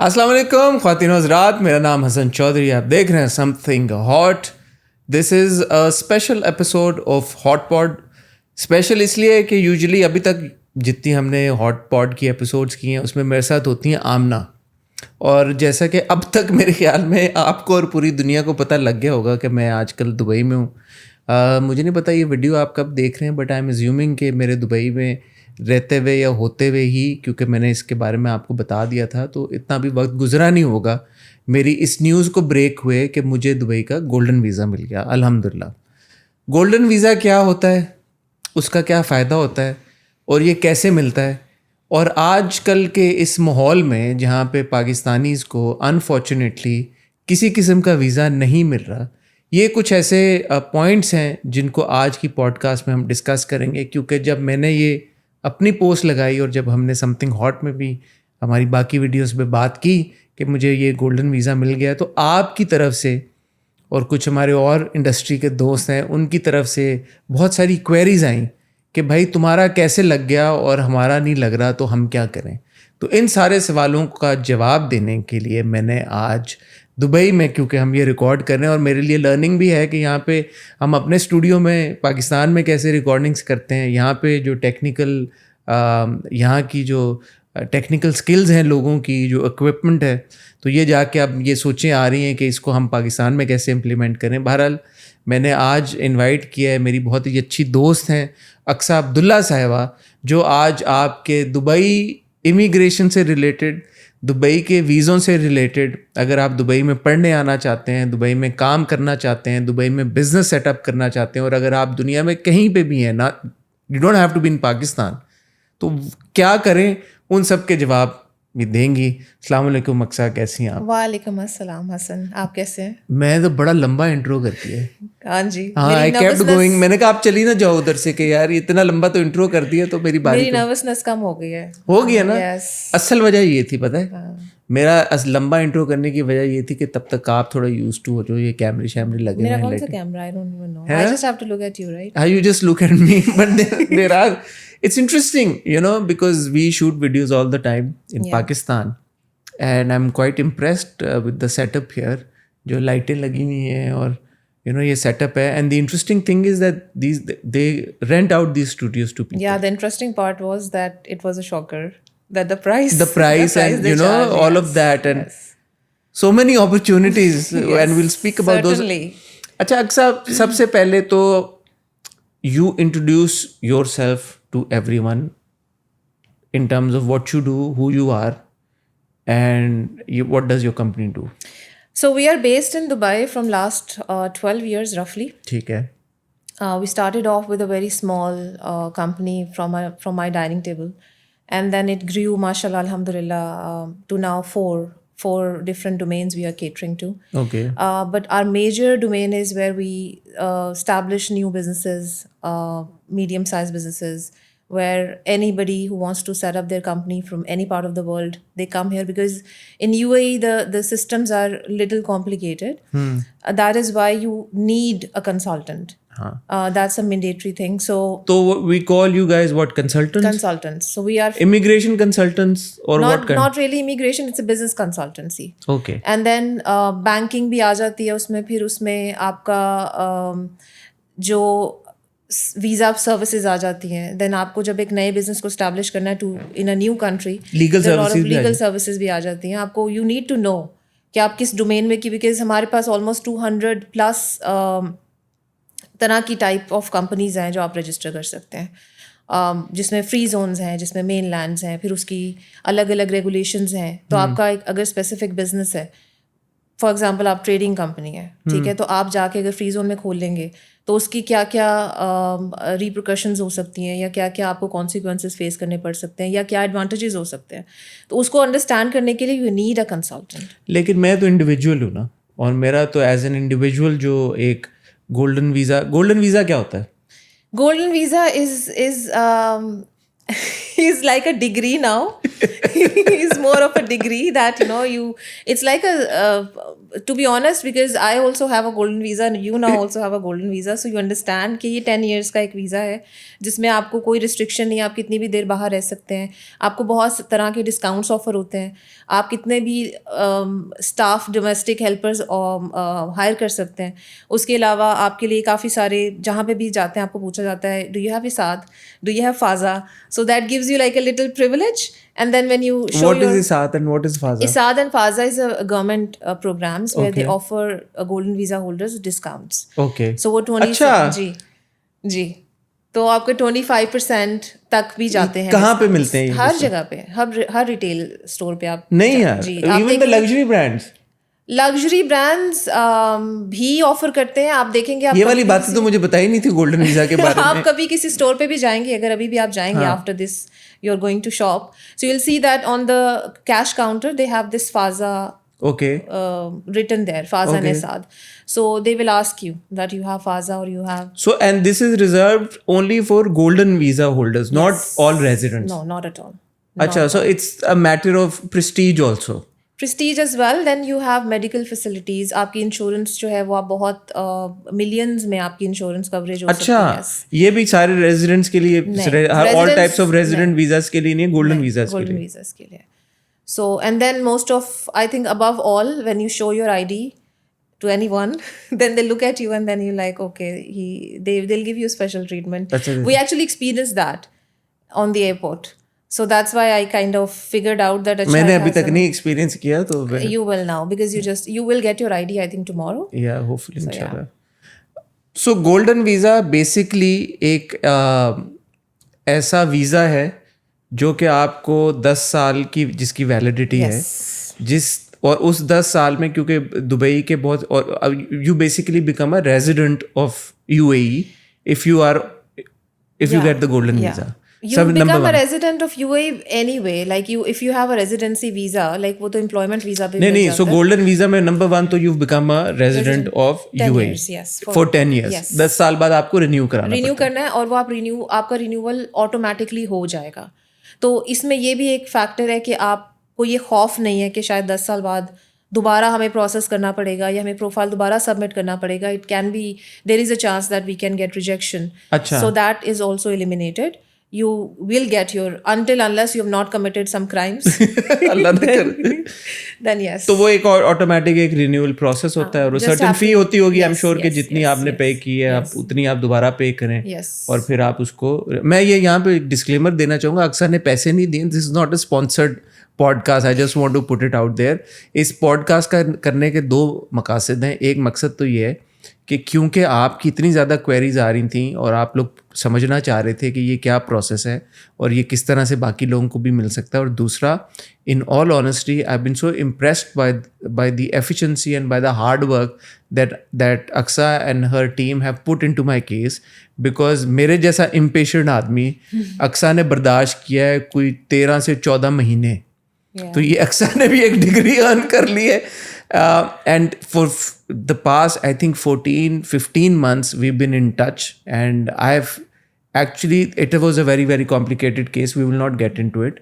السلام علیکم خواتین و حضرات، میرا نام حسن چودھری، آپ دیکھ رہے ہیں something hot. This is a special episode of hot pod. Special اس لیے کہ یوزلی ابھی تک جتنی ہم نے ہاٹ پاڈ کی ایپیسوڈس کی ہیں اس میں میرے ساتھ ہوتی ہیں آمنہ. اور جیسا کہ اب تک میرے خیال میں آپ کو اور پوری دنیا کو پتہ لگ گیا ہوگا کہ میں آج کل دبئی میں ہوں. مجھے نہیں پتہ یہ ویڈیو آپ کب دیکھ رہے ہیں، بٹ آئی ایم ایزیومنگ کہ میرے دبئی میں رہتے ہوئے یا ہوتے ہوئے ہی، کیونکہ میں نے اس کے بارے میں آپ کو بتا دیا تھا تو اتنا بھی وقت گزرا نہیں ہوگا میری اس نیوز کو بریک ہوئے کہ مجھے دبئی کا گولڈن ویزا مل گیا الحمدللہ. گولڈن ویزا کیا ہوتا ہے، اس کا کیا فائدہ ہوتا ہے اور یہ کیسے ملتا ہے، اور آج کل کے اس ماحول میں جہاں پہ پاکستانیز کو انفارچونیٹلی کسی قسم کا ویزا نہیں مل رہا، یہ کچھ ایسے پوائنٹس ہیں جن کو آج کی پوڈ کاسٹ میں ہم ڈسکس کریں گے. کیونکہ جب میں نے یہ اپنی پوسٹ لگائی اور جب ہم نے سم تھنگ ہاٹ میں بھی ہماری باقی ویڈیوز پہ بات کی کہ مجھے یہ گولڈن ویزا مل گیا، تو آپ کی طرف سے اور کچھ ہمارے اور انڈسٹری کے دوست ہیں ان کی طرف سے بہت ساری کوئریز آئیں کہ بھائی تمہارا کیسے لگ گیا اور ہمارا نہیں لگ رہا تو ہم کیا کریں. تو ان سارے سوالوں کا جواب دینے کے لیے میں نے آج دبئی میں، کیونکہ ہم یہ ریکارڈ کر رہے ہیں اور میرے لیے لرننگ بھی ہے کہ یہاں پہ ہم اپنے اسٹوڈیو میں پاکستان میں کیسے ریکارڈنگس کرتے ہیں، یہاں پہ جو ٹیکنیکل یہاں کی جو ٹیکنیکل سکلز ہیں لوگوں کی، جو اکوپمنٹ ہے، تو یہ جا کے اب یہ سوچیں آ رہی ہیں کہ اس کو ہم پاکستان میں کیسے امپلیمنٹ کریں. بہرحال میں نے آج انوائٹ کیا ہے، میری بہت ہی اچھی دوست ہیں اقصیٰ عبداللہ صاحبہ، جو آج آپ کے دبئی امیگریشن سے ریلیٹڈ، دبئی کے ویزوں سے ریلیٹڈ، اگر آپ دبئی میں پڑھنے آنا چاہتے ہیں، دبئی میں کام کرنا چاہتے ہیں، دبئی میں بزنس سیٹ اپ کرنا چاہتے ہیں، اور اگر آپ دنیا میں کہیں پہ بھی ہیں، نا you don't have to be in Pakistan, تو کیا کریں، ان سب کے جواب بھی دیں گی. السلام علیکم اقصیٰ، کیسی ہیں آپ؟ وعلیکم السلام حسن، آپ کیسے ہیں؟ میں تو بڑا لمبا انٹرو کرتی ہے. ہاں جی، ہاں، آئی کیپٹ گوئنگ. میں نے کہا آپ چلی نہ جاؤ ادھر سے کہ یار اتنا لمبا تو انٹرو کر دیا تو میری باری میری نروسنس کم ہو گئی ہے. ہو گیا نا. اصل وجہ یہ تھی پتہ ہے، میرا لمبا انٹرو کرنے کی وجہ یہ تھی کہ تب تک آپ تھوڑا یوز ٹو ہو جو یہ کیمرے شیمرے لگے میرا ہوئے کون ہیں. سا camera? I don't even know. I just have to look at you, right? You just look at me, but there are, it's interesting, you know, because we shoot videos all the time in Pakistan, and I'm quite impressed with the setup here. جو لائٹیں لگی ہوئی ہیں اور you know یہ setup ہے, and the interesting thing is that they rent out these studios to people. Yeah, the interesting part was that it was a shocker that the price and they you know charge, all of that, and so many opportunities. And we'll speak about those. اچھا اقصیٰ، سب سے پہلے تو you introduce yourself to everyone in terms of what you do, who you are, and what does your company do. So we are based in Dubai from last 12 years roughly. ٹھیک ہے. We started off with a very small company from my dining table, and then it grew, mashallah, alhamdulillah, to now four different domains we are catering to. Okay. But our major domain is where we establish new businesses, medium-sized businesses, where anybody who wants to set up their company from any part of the world, they come here, because in UAE the systems are little complicated. That is why you need a consultant. That's a mandatory thing. So we call you guys what? Consultants? So we are immigration consultants or what kind? Not really immigration, it's a business consultancy. Okay. And then banking بھی آ جاتی ہے اس میں. پھر اس میں آپ کا جو ویزا سروسز آ جاتی ہیں. دین آپ کو جب ایک نئے بزنس کو اسٹیبلش کرنا ہے to in a new country, legal services بھی آ جاتی ہیں. آپ کو یو نیڈ ٹو نو کہ آپ کس ڈومین میں کی، بیکاز ہمارے پاس آلموسٹ 200+ طرح کی ٹائپ آف کمپنیز ہیں جو آپ رجسٹر کر سکتے ہیں، جس میں فری زونز ہیں، جس میں مین لینڈز ہیں، پھر اس کی الگ الگ ریگولیشنز ہیں. تو آپ کا ایک اگر اسپیسیفک بزنس ہے، فار ایگزامپل آپ ٹریڈنگ کمپنی ہے، ٹھیک ہے، تو آپ جا کے اگر فری زون میں کھول لیں گے تو اس کی کیا کیا ریپریکاشنز ہو سکتی ہیں، یا کیا کیا آپ کو کانسیکوینسز فیس کرنے پڑ سکتے ہیں، یا کیا ایڈوانٹیجز ہو سکتے ہیں، تو اس کو انڈرسٹینڈ کرنے کے لیے یو نیڈ اے کنسلٹنٹ. لیکن میں تو انڈیویجول ہوں نا، اور میرا تو ایز این انڈیویجول جو ایک گولڈن ویزا کیا ہوتا ہے؟ Golden visa is he's like a degree now. He's more of a degree that, it's like to be honest, because I also have a golden visa and you now also have a golden visa, so you understand کہ یہ 10 years کا ایک visa ہے جس میں آپ کو کوئی ریسٹرکشن نہیں, آپ کتنی بھی دیر باہر رہ سکتے ہیں, آپ کو بہت طرح کے ڈسکاؤنٹس آفر ہوتے ہیں, آپ کتنے بھی اسٹاف ڈومیسٹک ہیلپرز ہائر کر سکتے ہیں. اس کے علاوہ آپ کے لیے کافی سارے, جہاں پہ بھی جاتے ہیں آپ کو پوچھا جاتا ہے do you have Esaad, do you have Fazaa, so that gives you like a little privilege. And then when you show what is ISAT and what is FAZA? ISAD and FAZA is a government programs where they offer golden visa holders discounts. Okay. So وہ 20 جی تو آپ کے 25% تک بھی جاتے ہیں. کہاں پہ ملتے ہیں؟ ہر جگہ پہ, ہر ریٹیل اسٹور پہ آپ. نہیں یار, even the luxury brands. Luxury brands بھی آفر کرتے ہیں. آپ دیکھیں گے, یہ والی باتیں تو مجھے بتائی نہیں تھی گولڈن ویزا کے بارے میں. آپ کبھی کسی اسٹور پہ بھی جائیں گے, اگر ابھی بھی آپ جائیں گے after this you are going to shop, so you will see that on the cash counter they have this Fazaa written there, Faza and Isad. So they will ask you that you have Faza or you have. So and this is reserved only for golden visa holders, not all residents. No, not at all. Acha, so it's a matter of prestige also. Prestige as well. Then you have medical facilities. آپ کی insurance جو ہے وہ آپ بہت millions میں آپ کی انشورنس کوریج ہو سکتی ہے. اچھا, یہ بھی سارے ریزیڈنٹس کے لیے, all types of resident visas کے لیے نہیں, گولڈن ویزاز کے لیے. گولڈن ویزاز کے لیے. So and then most of, I think above all, when you show your ID to anyone, then they look at you and then you're like, okay, they'll give you special treatment. We actually experienced that on the airport. So that's why I kind of figured out that میں نے ابھی تک نہیں experience کیا, تو you will now, because you will get your ID I think tomorrow. Yeah, hopefully inshallah. So golden visa basically ایک ایسا visa ہے جو کہ آپ کو 10 سال کی جس کی ویلیڈیٹی ہے, اور اس 10 سال میں کیونکہ دبئی کے بہت, اور you basically become a resident of UAE if you get the golden visa. You become a resident of UAE anyway, like if you have a residency visa, like وہ تو employment visa پہ نہیں, so golden visa میں number 1 تو you've become a resident of UAE for 10 years. 10 سال بعد آپ کو رینیو کرنا ہے, اور وہ آپ کا رینیول آٹومیٹکلی ہو جائے گا. تو اس میں یہ بھی ایک فیکٹر ہے کہ آپ کو یہ خوف نہیں ہے کہ شاید 10 سال بعد دوبارہ ہمیں پروسیس کرنا پڑے گا یا ہمیں پروفائل دوبارہ سبمٹ کرنا پڑے گا. It can be, there is a chance that we can get rejection. So that is also eliminated. You will get your, unless you have not committed some crimes. اللہ نہ کرے. Then yes. تو وہ ایک automatic ایک renewal process ہوتا ہے, اور certain فی ہوتی ہوگی آئی ایم شیور کہ جتنی آپ نے پے کی ہے آپ اتنی آپ دوبارہ پے کریں, اور پھر آپ اس کو. میں یہ یہاں پہ ڈسکلیمر دینا چاہوں گا, اکثر نے پیسے نہیں دیے. This is not a sponsored podcast, I just want to put it out there. اس پوڈ کاسٹ کا کرنے کے 2 مقاصد ہیں. ایک مقصد تو یہ ہے کہ کیونکہ آپ کی اتنی زیادہ کوئریز آ رہی تھیں اور آپ لوگ سمجھنا چاہ رہے تھے کہ یہ کیا پروسیس ہے اور یہ کس طرح سے باقی لوگوں کو بھی مل سکتا ہے. اور دوسرا, in all honesty I been so impressed by the efficiency and by the hard work that Aqsa and her team have put in to my case, because میرے جیسا امپیشنٹ آدمی اکسا نے برداشت کیا ہے کوئی 13 سے 14 مہینے. تو یہ اکسا نے بھی ایک ڈگری ارن کر لی ہے. And for the past, I think 14-15 months, we've been in touch, and it was a very, very complicated case. We will not get into it.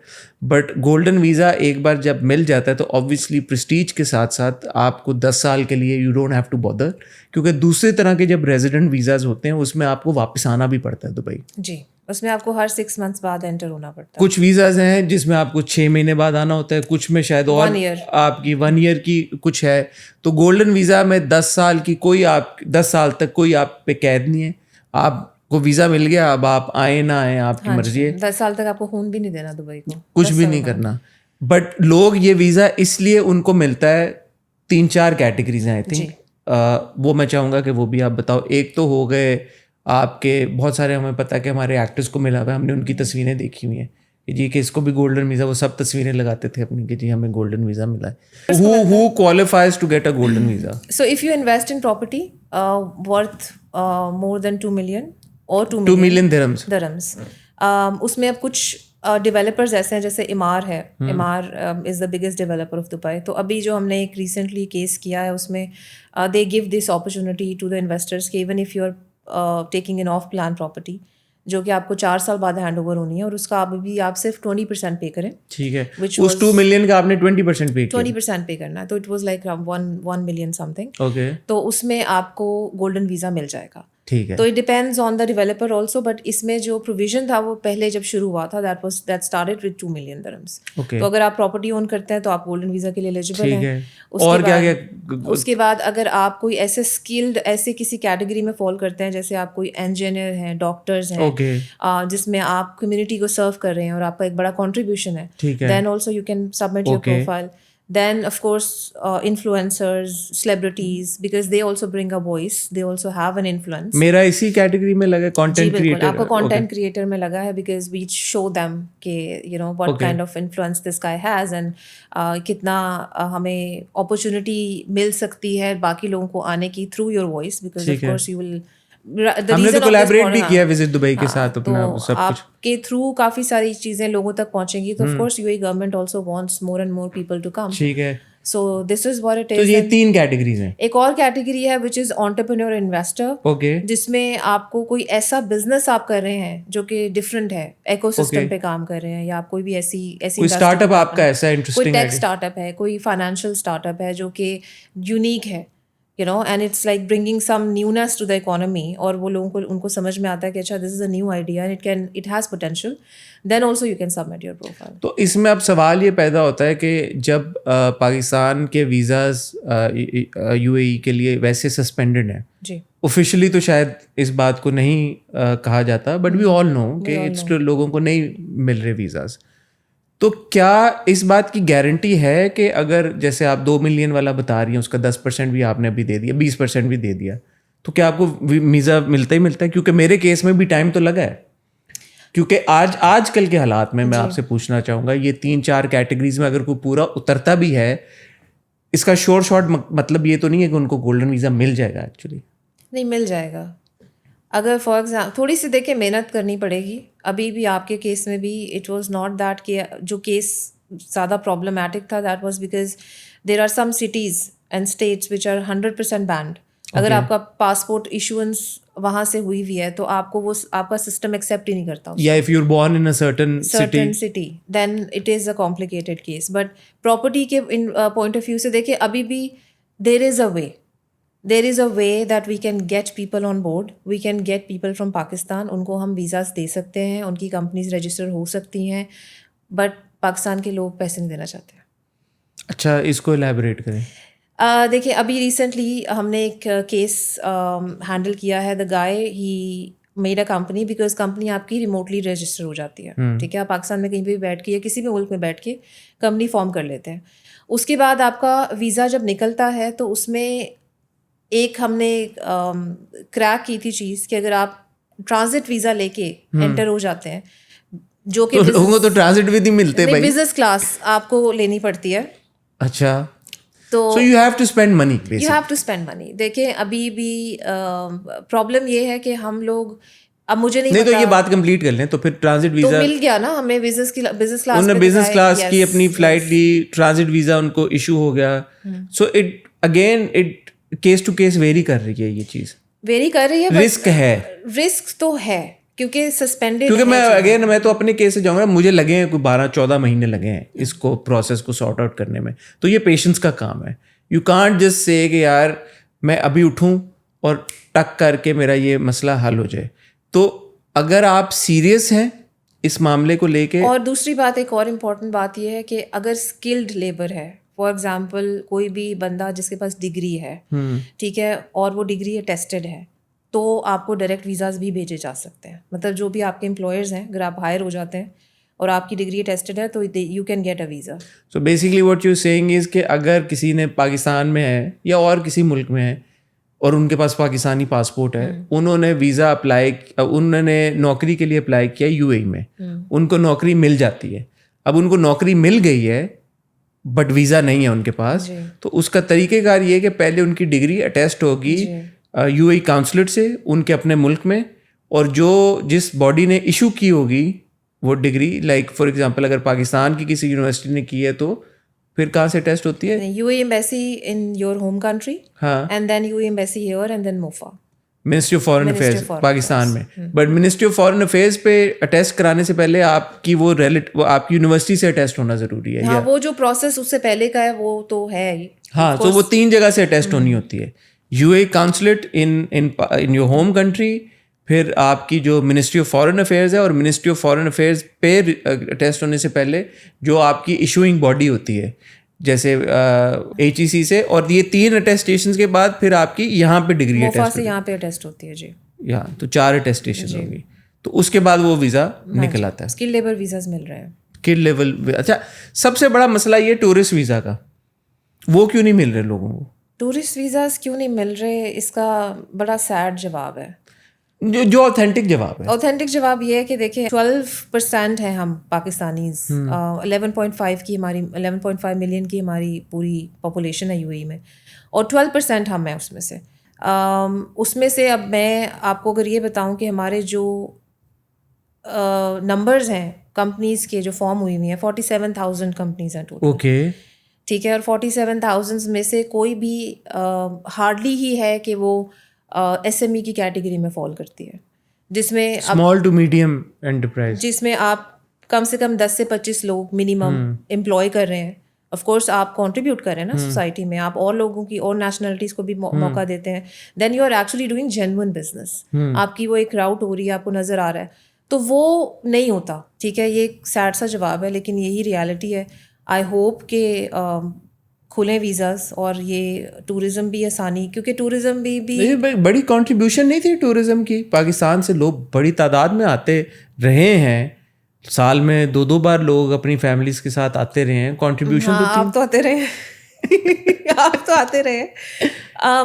But golden visa ایک بار جب مل جاتا ہے تو obviously prestige کے ساتھ ساتھ آپ کو 10 سال کے لیے you don't have to bother, کیونکہ دوسرے طرح کے جب ریزیڈنٹ ویزاز ہوتے ہیں اس میں آپ کو واپس آنا بھی پڑتا ہے دبئی. جی, اس میں آپ کو ہر 6 months بعد انٹر ہونا پڑتا ہے. کچھ ویزاز ہیں جس میں آپ کو 6 مہینے بعد آنا ہوتا ہے, کچھ میں شاید اور آپ کی 1 year کی کچھ ہے. تو گولڈن ویزا میں 10 سال کی کوئی, آپ 10 سال تک کوئی آپ پہ قید نہیں ہے. آپ کو ویزا مل گیا, اب آپ آئیں نہ آئیں آپ کی مرضی ہے. 10 سال تک آپ کو خون بھی نہیں دینا دبئی کو, کچھ بھی نہیں کرنا. بٹ لوگ یہ ویزا اس لیے ان کو ملتا ہے, 3-4 کیٹیگریز ہیں آئی تھنک. وہ میں چاہوں گا کہ وہ بھی آپ بتاؤ. ایک تو ہو گئے آپ کے بہت سارے, ہمیں پتہ ہے کہ ہمارے ایکٹرس کو ملا ہوا ہے, ہم نے ان کی تصویریں دیکھی ہوئی ہیں کہ جی کہ اس کو بھی گولڈن ویزا, وہ سب تصویریں لگاتے تھے اپنی کہ جی ہمیں گولڈن ویزا ملا ہے. Who qualifies to get a golden visa? So if you invest in property worth more than 2 million or 2 million dirhams, اس میں اب کچھ ڈیولپرز ایسے ہیں جیسے امار ہے. Emaar is the biggest developer of Dubai. تو ابھی جو ہم نے ایک ریسنٹلی کیس کیا ہے اس میں they gave this opportunity to the investors کہ even if you are taking an off plan property, جو کہ آپ کو 4 سال بعد ہینڈ اوور ہونی ہے, اور اس کا ابھی آپ صرف 20% پے کریں. ٹھیک ہے, اس 2 ملین کا آپ نے 20% پے کیا, 20% پے کرنا ہے, تو it was like 1 million some thing. Okay, تو اس میں آپ کو گولڈن ویزا مل جائے گا. ٹھیک ہے. تو it depends on the developer also, but اس میں جو پروویژن تھا وہ پہلے جب شروع ہوا تھا that started with 2 million dirhams. Okay, تو اگر آپ پراپرٹی اون کرتے ہیں تو آپ گولڈن ویزا کے لیے ایلیجیبل ٹھیک ہیں. ہے. اور کیا کیا, اس کے بعد اگر آپ کوئی ایسے اسکلڈ ایسے کسی کیٹیگری میں فال کرتے ہیں, جیسے آپ کوئی انجینئر ہیں, ڈاکٹرز ہیں, اوکے, جس میں آپ کمیونٹی کو سرو کر رہے ہیں اور آپ کا ایک بڑا کنٹریبیوشن ہے, ٹھیک ہے, then also you can submit your profile. Then of course influencers, celebrities, because they also bring a voice, they also have an influence. میرا اسی کیٹیگری میں لگا content creator. آپ کو content creator میں لگا ہے, because we show them کہ you know what kind of influence this guy has and کتنا ہمیں opportunity مل سکتی ہے باقی لوگوں کو آنے کی through your voice, because of course you will. ہم نے تو کولیبریٹ بھی کیا وزٹ دبئی کے ساتھ اپنا سب کچھ. آپ کے تھرو کافی ساری چیزیں لوگوں تک پہنچیں گی, تو of course you a government also wants more and more people to come. ٹھیک ہے. سو دس از واٹ اٹ تو از. یہ 3 کیٹیگریز ہیں. ایک اور کیٹیگری ہے وچ از انٹرپرینور انویسٹر, اوکے, جس میں آپ کو کوئی ایسا بزنس آپ کر رہے ہیں جو کہ ڈفرینٹ ہے, ایکو سسٹم پہ کام کر رہے ہیں, یا آپ کوئی بھی ایسی اسٹارٹ اپ آپ کا ایسا انٹرسٹنگ کوئی ٹیک اسٹارٹ اپ ہے, کوئی فائنینشیل اسٹارٹ اپ ہے جو کہ یونیک ہے, you know, and it's like bringing some newness to the economy, اور وہ لوگوں کو ان کو سمجھ میں آتا ہے کہ اچھا this is a new idea and it has potential, then also you can submit your profile. تو اس میں اب سوال یہ پیدا ہوتا ہے کہ جب پاکستان کے ویزاز یو اے ای کے لیے ویسے سسپینڈڈ ہیں, جی اوفیشلی تو شاید اس بات کو نہیں کہا جاتا, بٹ وی آل نو کہ لوگوں کو نہیں مل رہے ویزاز, تو کیا اس بات کی گارنٹی ہے کہ اگر جیسے آپ 2 ملین والا بتا رہی ہیں اس کا 10% بھی آپ نے ابھی دے دیا, 20% بھی دے دیا, تو کیا آپ کو ویزا ملتا ہی ملتا ہے؟ کیونکہ میرے کیس میں بھی ٹائم تو لگا ہے, کیونکہ آج کل کے حالات میں آپ سے پوچھنا چاہوں گا, یہ 3-4 کیٹیگریز میں اگر کوئی پورا اترتا بھی ہے, اس کا شارٹ مطلب یہ تو نہیں ہے کہ ان کو گولڈن ویزا مل جائے گا. ایکچولی نہیں مل جائے گا. اگر فار ایگزامپل تھوڑی سی دیکھیں محنت کرنی پڑے گی. ابھی بھی آپ کے کیس میں بھی اٹ واز ناٹ دیٹ کہ جو کیس زیادہ پرابلمٹک تھا, that was because there are some cities and states which are 100% banned. اگر آپ کا پاسپورٹ ایشوئنس وہاں سے ہوئی ہوئی ہے تو آپ کو وہ آپ کا سسٹم ایکسیپٹ ہی نہیں کرتا. یا if you are born in a certain city then it is a complicated case. But property کے پوائنٹ آف ویو سے دیکھیں, ابھی بھی there is a way that we can get people on board, we can get people from Pakistan. ان کو ہم visas دے سکتے ہیں, ان کی کمپنیز رجسٹر ہو سکتی ہیں, بٹ پاکستان کے لوگ پیسے نہیں دینا چاہتے. اچھا, اس کو الیبوریٹ کریں. دیکھیں ابھی ریسنٹلی ہم نے ایک کیس ہینڈل کیا ہے. The guy he made a company, because company آپ کی ریموٹلی رجسٹر ہو جاتی ہے. ٹھیک ہے, آپ پاکستان میں کہیں بھی بیٹھ کے یا کسی بھی ملک میں بیٹھ کے کمپنی فارم کر لیتے ہیں. اس کے بعد آپ کا ویزا جب نکلتا ہے تو اس میں ایک ہم نے کریک کی تھی چیز کہ اگر آپ ٹرانزٹ ویزا لے کے انٹر ہو جاتے ہیں, جو کہ لوگوں کو تو ٹرانزٹ بھی نہیں ملتے بھائی, بزنس کلاس آپ کو لینی پڑتی ہے. اچھا, تو you have to spend money, you have to spend money. دیکھیں ابھی بھی پرابلم یہ ہے کہ ہم لوگ, اب مجھے نہیں تو یہ بات کمپلیٹ کر لیں. تو پھر ٹرانزٹ تو ویزا مل گیا نا ہمیں, بزنس کلاس, انہوں نے بزنس کلاس کی اپنی فلائٹ لی, ٹرانزٹ ویزا ان کو ایشو ہو گیا. So it again it case to case vary کر رہی ہے, یہ چیز ویری کر رہی ہے. رسک ہے, رسک تو ہے کیونکہ سسپینڈیڈ. کیونکہ میں تو اپنے کیس سے جاؤں گا, مجھے لگے ہیں کوئی 12-14 مہینے لگے ہیں اس کو پروسیس کو سارٹ آؤٹ کرنے میں. تو یہ پیشنس کا کام ہے. یو کانٹ جسٹ سے کہ یار میں ابھی اٹھوں اور ٹک کر کے میرا یہ مسئلہ حل ہو جائے. تو اگر آپ سیریس ہیں اس معاملے کو لے کے. اور دوسری بات, ایک اور امپورٹنٹ بات یہ ہے کہ اگر اسکلڈ لیبر ہے, فار ایگزامپل کوئی بھی بندہ جس کے پاس ڈگری ہے, ٹھیک ہے, اور وہ ڈگری ٹیسٹڈ ہے, تو آپ کو ڈائریکٹ ویزاز بھی بھیجے جا سکتے ہیں. مطلب جو بھی آپ کے امپلائرز ہیں, اگر آپ ہائر ہو جاتے ہیں اور آپ کی ڈگری ٹیسٹڈ ہے تو you can get a visa. So basically what you seeing is کہ اگر کسی نے پاکستان میں ہے یا اور کسی ملک میں ہے اور ان کے پاس پاکستانی پاسپورٹ ہے, انہوں نے ویزا اپلائی, انہوں نے نوکری کے لیے اپلائی کیا یو اے میں, ان کو نوکری مل جاتی ہے. اب ان کو نوکری مل گئی ہے بٹ ویزا نہیں ہے ان کے پاس, تو اس کا طریقہ کار یہ ہے کہ پہلے ان کی ڈگری اٹیسٹ ہوگی یو اے کاؤنسلیٹ سے ان کے اپنے ملک میں, اور جو جس باڈی نے ایشو کی ہوگی وہ ڈگری, لائک فار ایگزامپل اگر پاکستان کی کسی یونیورسٹی نے کی ہے تو پھر کہاں سے ٹیسٹ ہوتی ہے؟ U A embassy in your home country, ہاں, and then U A embassy here, and then MOFA. Ministry of foreign affairs Pakistan میں. But ministry of foreign affairs پہ اٹیسٹ کرانے سے پہلے آپ کی وہ آپ کی یونیورسٹی سے اٹیسٹ ہونا ضروری ہے. ہاں وہ جو پروسیس اس سے پہلے کا ہے وہ تو ہے ہی. ہاں تو وہ 3 جگہ سے اٹیسٹ ہونی ہوتی ہے. U A consulate in your home country, پھر آپ کی جو منسٹری آف فارن افیئرز ہے, اور منسٹری آف فارن افیئرز پہ اٹیسٹ ہونے سے پہلے جو آپ کی ایشوئنگ باڈی ہوتی ہے جیسے HEC سے, اور یہ 3 اٹیسٹیشنز کے بعد پھر آپ کی یہاں پہ ڈگری موفا سے یہاں پہ اٹیسٹ ہوتی ہے. جی یہاں تو 4 اٹیسٹیشن ہوگی, تو اس کے بعد وہ ویزا نکل آتا ہے. اسکل لیبر ویزاز مل رہے ہیں. Skill level. اچھا سب سے بڑا مسئلہ یہ ٹورسٹ ویزا کا, وہ کیوں نہیں مل رہے لوگوں کو؟ ٹورسٹ ویزاز کیوں نہیں مل رہے, اس کا بڑا سیڈ جواب ہے, جو اوتھینٹک جواب ہے. اوتھینٹک جواب یہ ہے کہ دیکھیں 12% ہیں ہم پاکستانیز, 11.5 کی ہماری 11.5 ملین کی ہماری پوری پاپولیشن ہے UAE میں, اور 12% ہم ہیں اس میں سے. اس میں سے اب میں آپ کو اگر یہ بتاؤں کہ ہمارے جو نمبرز ہیں کمپنیز کے جو فارم ہوئی ہوئی ہیں 47,000 کمپنیز ہیں ٹوٹل. اوکے ٹھیک ہے, اور 47,000 میں سے کوئی بھی ہارڈلی ہی ہے کہ وہ SME کی کیٹیگری میں فال کرتی ہے, جس میں اسمال ٹو میڈیم انٹرپرائز, جس میں آپ کم سے کم 10 سے 25 لوگ منیمم امپلوائے کر رہے ہیں. آف کورس آپ کنٹریبیوٹ کر رہے ہیں نا سوسائٹی میں, آپ اور لوگوں کی اور نیشنلٹیز کو بھی موقع دیتے ہیں, then you are actually doing genuine business. آپ کی وہ ایک راؤٹ ہو رہی ہے, آپ کو نظر آ رہا ہے, تو وہ نہیں ہوتا. ٹھیک ہے, یہ ایک سیڈ سا جواب ہے لیکن یہی ریالٹی ہے. آئی ہوپ کہ کھلیں ویزاز, اور یہ ٹورزم بھی آسانی, کیونکہ ٹورزم بھی بڑی کنٹریبیوشن نہیں تھی ٹورزم کی. پاکستان سے لوگ بڑی تعداد میں آتے رہے ہیں, سال میں 2 بار لوگ اپنی فیملیز کے ساتھ آتے رہے ہیں. کنٹریبیوشن تو آپ تو آتے رہے آپ تو آتے رہے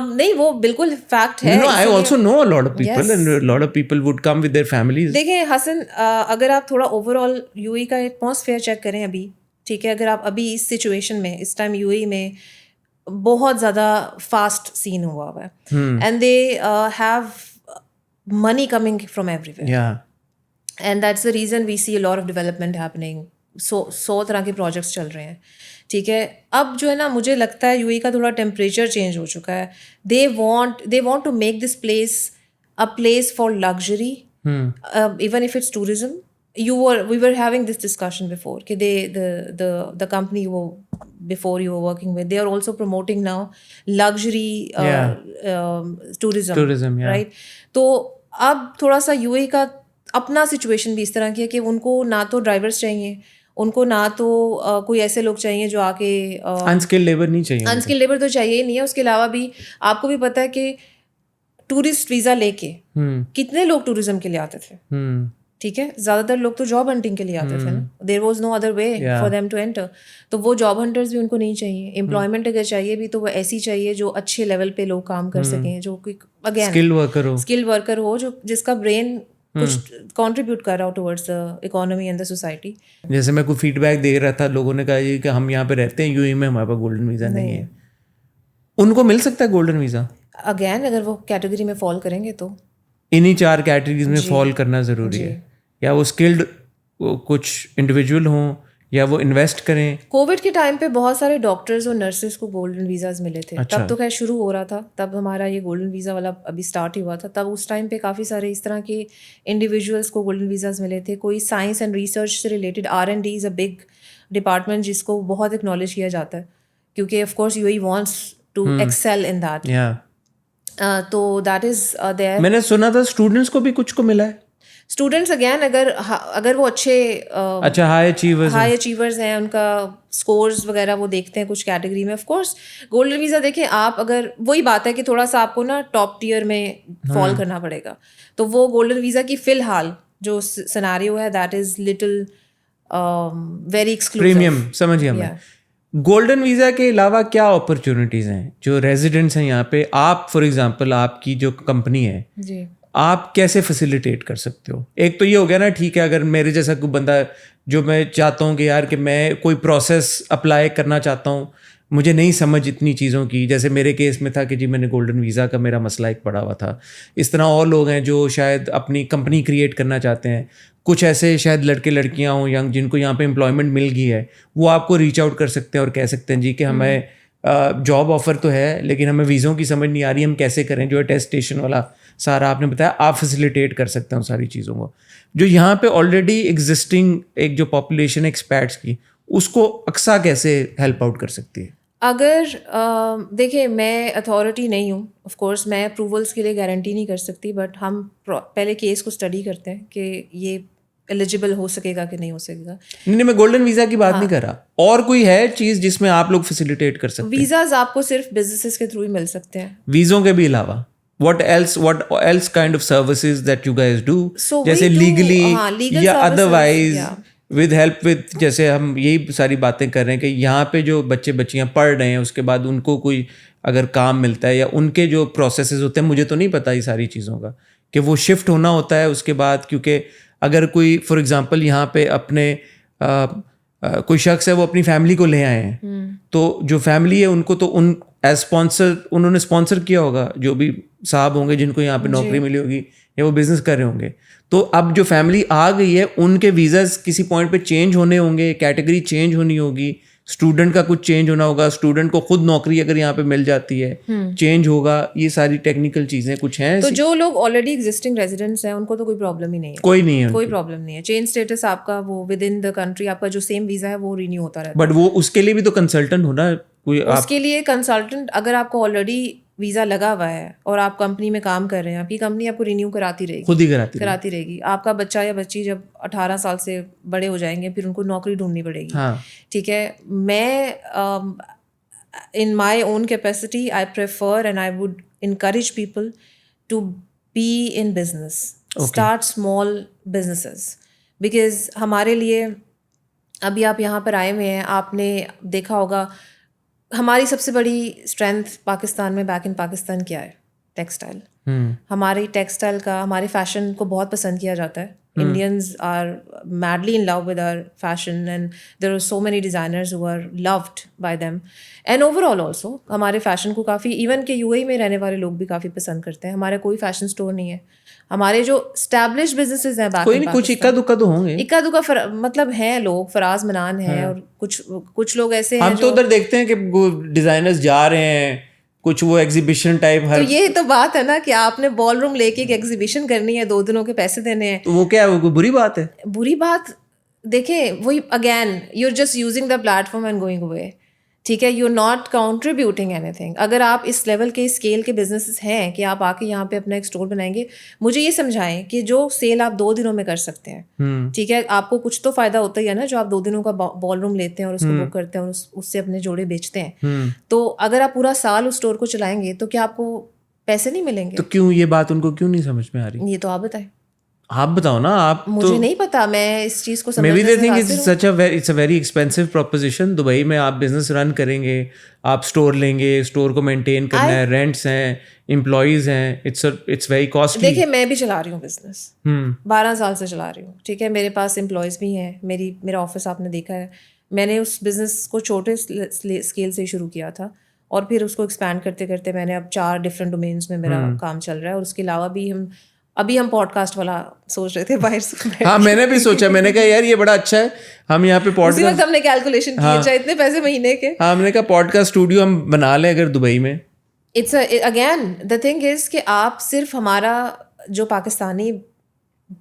نہیں, وہ بالکل فیکٹ ہے. I also know a lot of people and a lot of people would come with their families. دیکھیں حسن, اگر آپ تھوڑا اوور آل UAE کا ایٹماسفیئر چیک کریں ابھی, ٹھیک ہے, اگر آپ ابھی اس سچویشن میں اس ٹائم UAE میں بہت زیادہ فاسٹ سین ہوا ہوا ہے, and they have money coming from everywhere, and that's the reason we see a lot of development happening. 100 طرح کے پروجیکٹس چل رہے ہیں. ٹھیک ہے, اب جو ہے نا مجھے لگتا ہے UAE کا تھوڑا ٹیمپریچر چینج ہو چکا ہے. They want to make this place a place for luxury, even if it's tourism. We were having this discussion before کہ the company before you were working with, they are also promoting now luxury tourism, right? تو اب تھوڑا سا UAE کا اپنا situation بھی اس طرح کی ہے کہ ان کو نہ تو ڈرائیورس چاہیے, ان کو نہ تو کوئی ایسے لوگ چاہیے جو آ کے انسکل لیبر نہیں چاہیے. انسکل لیبر تو چاہیے ہی نہیں ہے. اس کے علاوہ بھی آپ کو بھی پتہ ہے کہ ٹورسٹ ویزا لے کے کتنے لوگ ٹورزم کے لیے آتے تھے. ٹھیک ہے, زیادہ تر لوگ تو جاب ہنٹنگ کے لیے آتے تھے نا, there was no other way for them to enter. تو وہ جاب ہنٹرز بھی ان کو نہیں چاہیے. امپلائمنٹ اگر چاہیے بھی تو وہ ایسی چاہیے جو اچھے لیول پہ لوگ کام کر سکیں, جو اگین اسکل ورکر ہو, جو جس کا برین کچھ کنٹریبیوٹ کر رہا ہو towards the economy and the society. جیسے میں کوئی فیڈ بیک دیکھ رہا تھا, لوگوں نے کہا یہ کہ ہم یہاں پہ رہتے ہیں UAE میں, ہمارے پاس گولڈن ویزا نہیں ہے. ان کو مل سکتا ہے گولڈن ویزا اگین اگر وہ کیٹیگری میں فال کریں گے تو انہیں 4 کیٹیگریز میں فال کرنا ضروری ہے, یا وہ اسکلڈ کچھ انڈیویجول ہوں یا وہ انویسٹ کریں. کووڈ کے ٹائم پہ بہت سارے ڈاکٹرز اور نرسز کو گولڈن ویزاز ملے تھے. تب تو خیر شروع ہو رہا تھا, تب ہمارا یہ گولڈن ویزا والا ابھی اسٹارٹ ہی ہوا تھا. تب اس ٹائم پہ کافی سارے اس طرح کے انڈیویجولس کو گولڈن ویزاز ملے تھے. کوئی سائنس اینڈ ریسرچ سے related R&D is a big department جس کو بہت اکنالج کیا جاتا ہے, کیونکہ of course UAE wants to excel in that. تو دیٹ از دیئر. میں نے سنا تھا اسٹوڈنٹس کو بھی کچھ کو ملا ہے. اسٹوڈنٹس اگین اگر وہ اچھے ہائی اچیورز ہیں, ان کا اسکورز وغیرہ وہ دیکھتے ہیں کچھ کیٹیگری میں, آف کورس گولڈن ویزا دیکھیں آپ. اگر وہی بات ہے کہ تھوڑا سا آپ کو نا ٹاپ ٹیئر میں فال کرنا پڑے گا, تو وہ گولڈن ویزا کی فی الحال جو سیناریو ہے that is little very exclusive premium. سمجھ گیا میں. گولڈن ویزا کے علاوہ کیا اپرچونیٹیز ہیں جو ریزیڈنٹس ہیں یہاں پہ؟ آپ فار ایگزامپل آپ کی جو کمپنی ہے جی, آپ کیسے فیسیلیٹیٹ کر سکتے ہو؟ ایک تو یہ ہو گیا نا, ٹھیک ہے, اگر میرے جیسا کوئی بندہ جو میں چاہتا ہوں کہ یار کہ میں کوئی پروسیس اپلائی کرنا چاہتا ہوں, مجھے نہیں سمجھ اتنی چیزوں کی, جیسے میرے کیس میں تھا کہ جی میں نے گولڈن ویزا کا میرا مسئلہ ایک پڑا ہوا تھا. اس طرح اور لوگ ہیں جو شاید اپنی کمپنی کریٹ کرنا چاہتے ہیں. کچھ ایسے شاید لڑکے لڑکیاں ہوں ینگ جن کو یہاں پہ امپلائمنٹ مل گئی ہے, وہ آپ کو ریچ آؤٹ کر سکتے ہیں اور کہہ سکتے ہیں جی کہ ہمیں جاب آفر تو ہے لیکن ہمیں ویزوں کی سمجھ نہیں آ رہی ہم کیسے کریں, جو اٹیسٹیشن والا سارا آپ نے بتایا, آپ فیسیلیٹیٹ کر سکتے ہیں ان ساری چیزوں کو. جو یہاں پہ آلریڈی ایگزسٹنگ ایک جو پاپولیشن ایکسپیٹس کی, اس کو اقصا کیسے ہیلپ آؤٹ کر سکتی ہے؟ اگر دیکھیں میں اتھارٹی نہیں ہوں, آف کورس میں اپروولس کے لیے گارنٹی نہیں کر سکتی, بٹ ہم پہلے کیس کو اسٹڈی کرتے ہیں کہ یہ ایلیجیبل ہو سکے گا کہ نہیں ہو سکے گا. نہیں, میں گولڈن ویزا کی بات نہیں کر رہا, اور کوئی ہے چیز جس میں آپ لوگ فیسیلیٹیٹ کر سکتے ہیں؟ ویزاز آپ کو صرف بزنسز کے تھرو ہی مل سکتے ہیں. ویزوں کے بھی علاوہ what else kind of services that you guys do, جیسے لیگلی یا ادروائز ود ہیلپ ود, جیسے ہم یہی ساری باتیں کر رہے ہیں کہ یہاں پہ جو بچے بچیاں پڑھ رہے ہیں اس کے بعد ان کو کوئی اگر کام ملتا ہے یا ان کے جو پروسیسز ہوتے ہیں, مجھے تو نہیں پتا یہ ساری چیزوں کا, کہ وہ شفٹ ہونا ہوتا ہے اس کے بعد, کیونکہ اگر کوئی فار ایگزامپل یہاں پہ اپنے کوئی شخص ہے وہ اپنی فیملی کو لے آئے ہیں, تو جو فیملی ہے ان کو تو ان ایز اسپانسر انہوں نے اسپانسر کیا ہوگا, جو بھی صاحب ہوں گے جن کو یہاں پہ نوکری ملی ہوگی یا وہ بزنس کر رہے ہوں گے, تو اب جو فیملی آ گئی ہے ان کے ویزاز کسی پوائنٹ پہ چینج ہونے ہوں گے, کیٹیگری چینج ہونی ہوگی, اسٹوڈنٹ کا کچھ چینج ہونا ہوگا, اسٹوڈنٹ کو خود نوکری اگر یہاں پہ مل جاتی ہے چینج ہوگا, یہ ساری ٹیکنیکل چیزیں کچھ ہیں. تو جو لوگ آلریڈی ایگزسٹنگ ریزیڈنٹس ہیں ان کو تو کوئی پرابلم ہی نہیں ہے, کوئی پرابلم نہیں ہے. چینج اسٹیٹس آپ کا وہ ود ان دا کنٹری آپ کا جو سیم ویزا ہے وہ رینیو ہوتا رہتا ہے. بٹ وہ اس کے لیے بھی تو کنسلٹنٹ ہونا, اس کے لیے کنسلٹنٹ, اگر آپ کو آلریڈی ویزا لگا ہوا ہے اور آپ کمپنی میں کام کر رہے ہیں, آپ کی کمپنی آپ کو رینیو کراتی رہے گی, خود ہی کراتی رہے گی. آپ کا بچہ یا بچی جب 18 سال سے بڑے ہو جائیں گے پھر ان کو نوکری ڈھونڈنی پڑے گی. ٹھیک ہے, میں in my own capacity I prefer and I would encourage people to be in business, start small businesses, because ہمارے لیے ابھی آپ یہاں پر آئے ہوئے ہیں, آپ نے دیکھا ہوگا ہماری سب سے بڑی اسٹرینتھ پاکستان میں, بیک ان پاکستان کیا ہے؟ ٹیکسٹائل. ہماری ٹیکسٹائل کا, ہمارے فیشن کو بہت پسند کیا جاتا ہے. Indians are madly in love with our fashion and there are so many designers who are loved by them. And overall also ہمارے فیشن کو کافی, ایون کہ UAE میں رہنے والے لوگ بھی کافی پسند کرتے ہیں. ہمارا کوئی فیشن اسٹور نہیں ہے. ہمارے جو اسٹیبلش بزنسز ہیں کوئی نہیں, کچھ اکا دکا تو ہوں گے, اکا دکا مطلب ہیں لوگ, فراز منان ہیں اور کچھ لوگ ایسے ہیں. ہم تو ادھر دیکھتے ہیں کہ ڈیزائنرز جا رہے ہیں, کچھ وہ ایگزیبیشن ٹائپ. تو یہ تو بات ہے نا کہ آپ نے بال روم لے کے ایک ایگزیبیشن کرنی ہے, 2 دنوں کے پیسے دینے ہیں, تو وہ کیا ہے, وہ بری بات ہے؟ بری بات دیکھیں, وہی again you are just using the platform and going away. ٹھیک ہے, you are not contributing anything. اگر آپ اس لیول کے اسکیل کے بزنسز ہیں کہ آپ آ کے یہاں پہ اپنا ایک اسٹور بنائیں گے, مجھے یہ سمجھائیں کہ جو سیل آپ 2 دنوں میں کر سکتے ہیں, ٹھیک ہے, آپ کو کچھ تو فائدہ ہوتا ہی ہے نا, جو آپ 2 دنوں کا بال روم لیتے ہیں اور اس کو بک کرتے ہیں اور اس سے اپنے جوڑے بیچتے ہیں. تو اگر آپ پورا سال اس اسٹور کو چلائیں گے تو کیا آپ کو پیسے نہیں ملیں گے؟ تو کیوں یہ بات ان کو کیوں نہیں سمجھ میں آ رہی؟ یہ تو آپ بتائیں. آپ بتاؤ نا. آپ مجھے نہیں پتا, میں اس چیز کو Maybe they think it's a very expensive proposition. Dubai میں آپ بزنس رن کریں گے, آپ اسٹور لیں گے, اسٹور کو مینٹین کرنا ہے, رینٹس ہیں, امپلائیز ہیں, it's very costly. دیکھیں میں بھی چلا رہی ہوں بزنس, 12 سال سے چلا رہی ہوں. ٹھیک ہے, میرے پاس امپلائیز بھی ہیں, میرا آفس آپ نے دیکھا ہے. میں نے اس بزنس کو چھوٹے اسکیل سے شروع کیا تھا اور پھر اس کو ایکسپینڈ کرتے کرتے میں نے اب 4 ڈفرینٹ ڈومینس میں میرا کام چل رہا ہے. اور اس کے علاوہ بھی ابھی ہم پوڈ کاسٹ والا سوچ رہے تھے باہر سے. ہاں, میں نے بھی سوچا, میں نے کہا یار یہ بڑا اچھا ہے, ہم یہاں پہ پوڈ کاسٹ, ہم نے کیلکولیشن کی, اچھا اتنے پیسے مہینے کے, ہاں ہم نے کہا پوڈ کاسٹ اسٹوڈیو ہم بنا لیں اگر دبئی میں. It's again the thing is کہ آپ صرف, ہمارا جو پاکستانی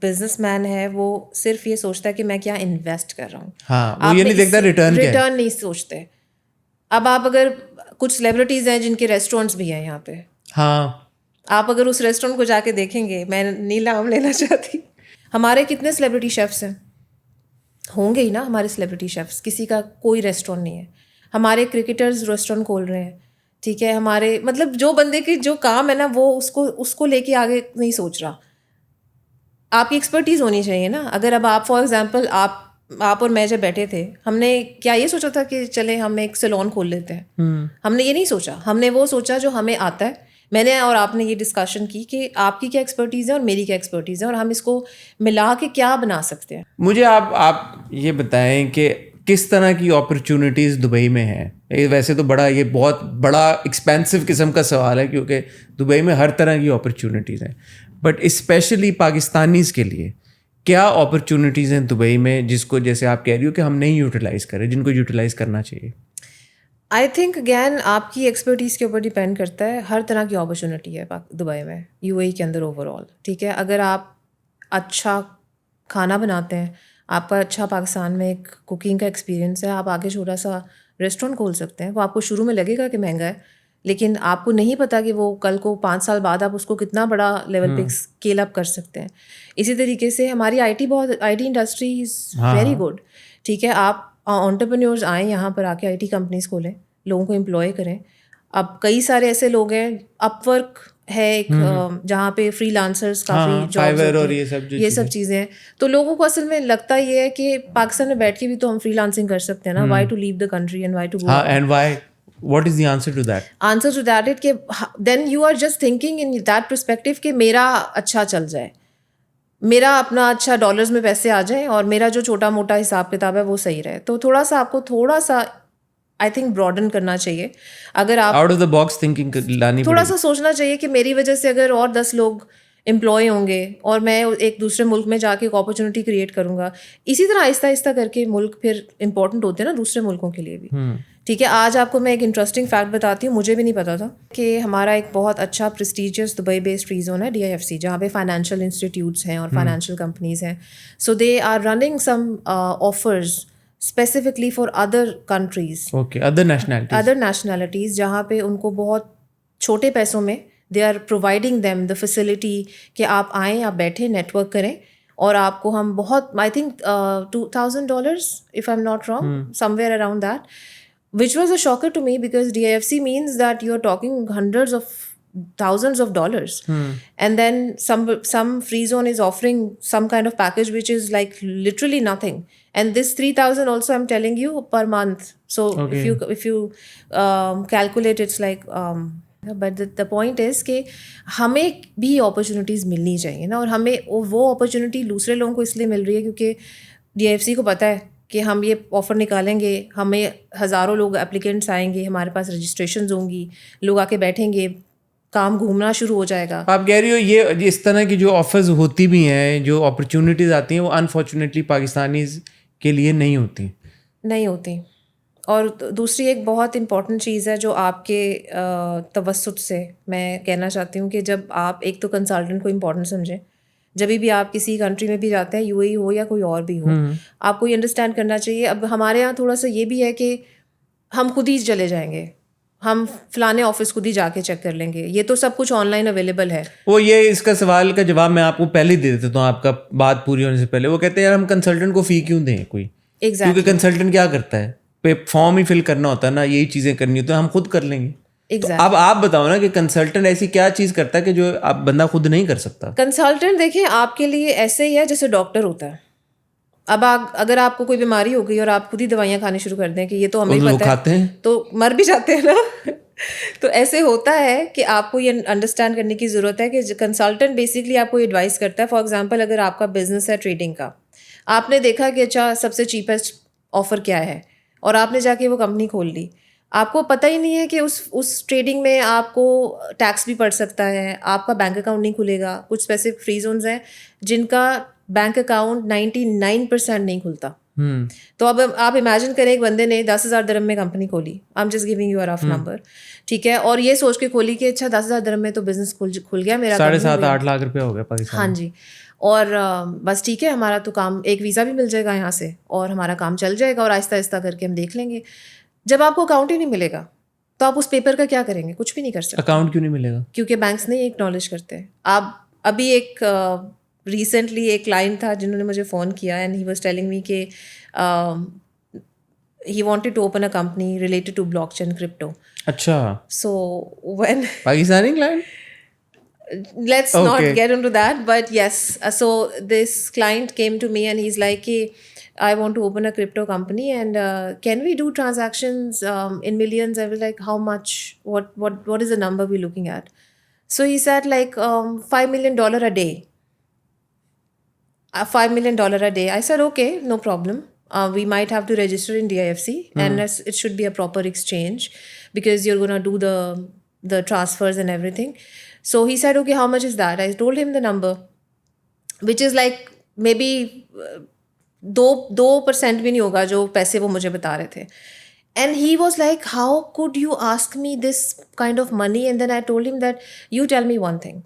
بزنس مین ہے وہ صرف یہ سوچتا ہے کہ میں کیا انویسٹ کر رہا ہوں. ہاں, وہ یہ نہیں دیکھتا ریٹرن نہیں سوچتے. اب آپ اگر کچھ سیلیبریٹیز ہیں جن کے ریسٹورینٹس بھی ہیں یہاں پہ, ہاں, آپ اگر اس ریسٹورینٹ کو جا کے دیکھیں گے, میں نہیں نام لینا چاہتی, ہمارے کتنے سیلیبریٹی شیفس ہیں, ہوں گے ہی نا ہمارے سیلیبریٹی شیفس, کسی کا کوئی ریسٹورینٹ نہیں ہے. ہمارے کرکٹرز ریسٹورینٹ کھول رہے ہیں. ٹھیک ہے, ہمارے مطلب جو بندے کی جو کام ہے نا وہ اس کو لے کے آگے نہیں سوچ رہا. آپ کی ایکسپرٹیز ہونی چاہیے نا. اگر اب آپ فار ایگزامپل آپ اور میں جب بیٹھے تھے, ہم نے کیا یہ سوچا تھا کہ چلے ہم ایک سیلون کھول لیتے ہیں؟ ہم نے یہ نہیں سوچا. ہم نے وہ سوچا جو ہمیں آتا ہے. میں نے اور آپ نے یہ ڈسکشن کی کہ آپ کی کیا ایکسپرٹیز ہے اور میری کیا ایکسپرٹیز ہے, اور ہم اس کو ملا کے کیا بنا سکتے ہیں. مجھے آپ یہ بتائیں کہ کس طرح کی اپرچونیٹیز دبئی میں ہیں. ویسے تو یہ بہت بڑا ایکسپینسو قسم کا سوال ہے کیونکہ دبئی میں ہر طرح کی اپرچونیٹیز ہیں, بٹ اسپیشلی پاکستانیز کے لیے کیا اپرچونیٹیز ہیں دبئی میں جس کو, جیسے آپ کہہ رہی ہو کہ ہم نہیں یوٹیلائز کریں, جن کو یوٹیلائز کرنا چاہیے؟ آئی تھنک اگین آپ کی ایکسپرٹیز کے اوپر ڈپینڈ کرتا ہے. ہر طرح کی اپرچونیٹی ہے دبئی میں, یو اے ای کے اندر اوور آل. ٹھیک ہے, اگر آپ اچھا کھانا بناتے ہیں, آپ کا اچھا پاکستان میں ایک کوکنگ کا ایکسپیرینس ہے, آپ آگے چھوٹا سا ریسٹورینٹ کھول سکتے ہیں. وہ آپ کو شروع میں لگے گا کہ مہنگا ہے, لیکن آپ کو نہیں پتا کہ وہ کل کو 5 سال بعد آپ اس کو کتنا بڑا لیول پہ اسکیل اپ کر سکتے ہیں. اسی طریقے سے ہماری I T industry is very good. ٹھیک ہے, آپ انٹرپرینیورز آئیں یہاں پر آ کے آئی ٹی کمپنیز کھولیں, لوگوں کو امپلوائے کریں. اب کئی سارے ایسے لوگ ہیں, اپ ورک ہے ایک جہاں پہ فری لانسرس کافی جابس ہوتی ہیں, یہ سب چیزیں ہیں. تو لوگوں کو اصل میں لگتا یہ ہے کہ پاکستان میں بیٹھ کے بھی تو ہم فری لانسنگ کر سکتے ہیں نا. Why to leave the country and why to go. And why, what is the answer to that? Answer to that it کہ then you are just thinking in that perspective کہ میرا اچھا چل جائے, میرا اپنا اچھا ڈالرز میں پیسے آ جائیں, اور میرا جو چھوٹا موٹا حساب کتاب ہے وہ صحیح رہے. تو تھوڑا سا آپ کو تھوڑا سا آئی تھنک براڈن کرنا چاہیے. اگر آپ out of the box thinking لانی تھوڑا سا سوچنا چاہیے کہ میری وجہ سے اگر اور 10 لوگ امپلائی ہوں گے اور میں ایک دوسرے ملک میں جا کے ایک اپرچونیٹی کریٹ کروں گا. اسی طرح آہستہ آہستہ کر کے ملک پھر امپورٹنٹ ہوتے ہیں نا دوسرے ملکوں کے لیے بھی. ٹھیک ہے, آج آپ کو میں ایک انٹرسٹنگ فیکٹ بتاتی ہوں, مجھے بھی نہیں پتا تھا کہ ہمارا ایک بہت اچھا prestigious Dubai based free zone ہے DIFC, جہاں پہ فائنینشیل انسٹیٹیوٹس ہیں اور فائنینشیل کمپنیز ہیں. So they are running some offers specifically for other countries, other nationalities, جہاں پہ ان کو بہت چھوٹے پیسوں میں they are providing them the facility کہ آپ آئیں, آپ بیٹھیں, نیٹ ورک کریں, اور آپ کو ہم بہت I think $2,000 if I'm not wrong, somewhere around that, which was a shocker to me because DIFC means that you're talking hundreds of thousands of dollars. And then some free zone is offering some kind of package which is like literally nothing, and this 3,000 also I'm telling you per month. So if you calculate, it's like but the point is کہ ہمیں بھی opportunities ملنی چاہیے نا, اور ہمیں وہ opportunity دوسرے لوگوں کو اس لیے مل رہی ہے کیونکہ DIFC کو پتہ ہے کہ ہم یہ آفر نکالیں گے, ہمیں ہزاروں لوگ اپلیکینٹس آئیں گے, ہمارے پاس رجسٹریشنز ہوں گی, لوگ آ کے بیٹھیں گے, کام گھومنا شروع ہو جائے گا. آپ کہہ رہی ہو یہ اس طرح کی جو آفرز ہوتی بھی ہیں, جو اپرچونیٹیز آتی ہیں, وہ انفارچونیٹلی پاکستانیز کے لیے نہیں ہوتی. اور دوسری ایک بہت امپورٹنٹ چیز ہے جو آپ کے توسط سے میں کہنا چاہتی ہوں کہ جب آپ ایک تو کنسلٹنٹ کو امپورٹنٹ سمجھیں, جب بھی آپ کسی کنٹری میں بھی جاتے ہیں, UAE ہو یا کوئی اور بھی ہو, آپ کو یہ انڈرسٹینڈ کرنا چاہیے. اب ہمارے یہاں تھوڑا سا یہ بھی ہے کہ ہم خود ہی چلے جائیں گے, ہم فلانے آفس خود ہی جا کے چیک کر لیں گے, یہ تو سب کچھ آن لائن اویلیبل ہے. وہ یہ اس کا سوال کا جواب میں آپ کو پہلے ہی دے دیتا ہوں, آپ کا بات پوری ہونے سے پہلے. وہ کہتے ہیں یار ہم کنسلٹنٹ کو فی کیوں دیں کوئی, کیونکہ کنسلٹنٹ کیا کرتا ہے, فارم ہی فل کرنا ہوتا ہے نا, یہی چیزیں کرنی ہوتی ہیں, ہم خود کر لیں گے. اب آپ بتاؤ نا کہ کنسلٹنٹ ایسی کیا چیز کرتا ہے کہ جو آپ بندہ خود نہیں کر سکتا. کنسلٹنٹ دیکھیں آپ کے لیے ایسے ہی ہے جیسے ڈاکٹر ہوتا ہے. اب اگر آپ کو کوئی بیماری ہو گئی اور آپ خود ہی دوائیاں کھانی شروع کر دیں کہ یہ تو ہمیں پتہ ہے, تو مر بھی جاتے ہیں نا. تو ایسے ہوتا ہے کہ آپ کو یہ انڈرسٹینڈ کرنے کی ضرورت ہے کہ کنسلٹنٹ بیسکلی آپ کو ایڈوائز کرتا ہے. فار ایگزامپل اگر آپ کا بزنس ہے ٹریڈنگ کا, آپ نے دیکھا کہ اچھا سب سے چیپسٹ آفر کیا ہے, اور آپ نے جا کے وہ کمپنی کھول لی. آپ کو پتہ ہی نہیں ہے کہ اس ٹریڈنگ میں آپ کو ٹیکس بھی پڑ سکتا ہے, آپ کا بینک اکاؤنٹ نہیں کھلے گا. کچھ اسپیسیفک فری زونز ہیں جن کا بینک اکاؤنٹ 99% نہیں کھلتا. تو اب آپ امیجن کریں ایک بندے نے 10,000 درہم میں کمپنی کھولی, I am just giving you a rough number, ٹھیک ہے, اور یہ سوچ کے کھولی کہ اچھا 10,000 درہم میں تو بزنس کھل گیا میرا, 7.5-8 لاکھ روپیہ ہو گیا پاکستان. ہاں جی, اور بس ٹھیک ہے, ہمارا تو کام, ایک ویزا بھی مل جائے گا یہاں سے اور ہمارا کام چل جائے گا, اور آہستہ آہستہ کر کے ہم دیکھ لیں گے. جب آپ کو اکاؤنٹ ہی نہیں ملے گا تو آپ اس پیپر کا کیا کریں گے, کچھ بھی نہیں کر سکتے. اکاؤنٹ کیوں نہیں ملے گا؟ کیونکہ بینکس نہیں ایکنالج کرتے. آپ ابھی ایک ریسنٹلی ایک کلائنٹ تھا جنہوں نے مجھے فون کیا, and he was telling me کہ he wanted to open a company related to blockchain crypto. اچھا, so when Pakistani client, let's not get into that, but yes, so this client came to me and he's like I want to open a crypto company and can we do transactions in millions? I was like, how much, what is the number we're looking at? So he said like $5 million a day. $5 million a day. I said okay, no problem. We might have to register in DIFC and it should be a proper exchange because you're going to do the transfers and everything. So he said okay, how much is that? I told him the number, which is like maybe 2% بھی نہیں ہوگا جو پیسے وہ مجھے بتا رہے تھے. And he was like, how could you ask me this kind of money? And then I told him that, you tell me one thing.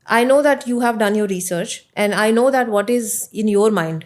I know that you have done your research and I know that what is in your mind.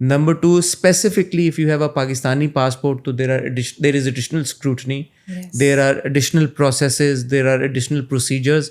Number 2, specifically if you have a Pakistani passport, so there is additional scrutiny. Yes. There are additional processes, there are additional procedures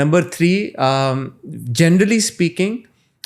Number 3, generally speaking,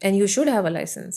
And you should have a license.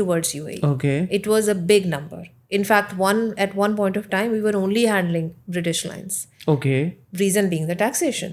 towards UAE. Okay. It was a big number. In fact, at one point of time, we were only handling British lines. Okay. Reason being the taxation.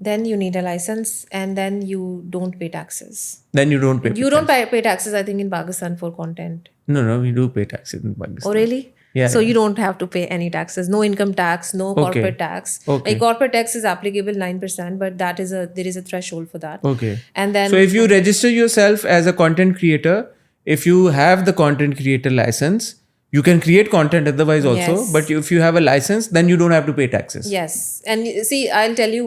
Then you need a license and then you don't pay taxes. Then you don't pay. You don't pay taxes, I think, in Pakistan for content. No, we do pay taxes in Pakistan. Oh, really? Yeah. So you don't have to pay any taxes. No income tax, no corporate tax. Okay. Like corporate tax is applicable 9%, but there is a threshold for that. Okay. And then so if you register yourself as a content creator, if you have the content creator license, you can create content otherwise also. Yes. But if you have a license, then you don't have to pay taxes. Yes. And see, I'll tell you,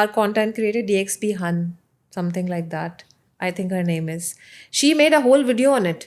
our content creator DXP Han, something like that, I think her name is. She made a whole video on it.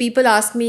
people ask me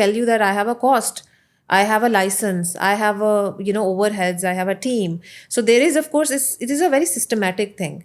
tell you that I have a cost. I have a license, I have a, you know, overheads, I have a team. So there is, of course, it is a very systematic thing.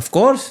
Of course.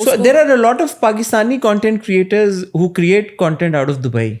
So there are a lot of Pakistani content creators who create content out of Dubai.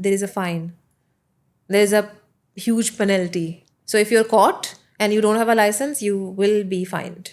there is a fine, there is a huge penalty. So if you're caught and you don't have a license, you will be fined.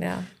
Yeah.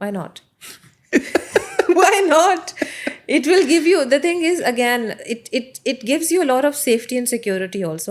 Why not? Why not? It will give you, the thing is, again, it gives you a lot of safety and security also.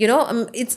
You know, it's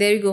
there you go.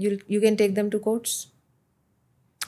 you can take them to courts.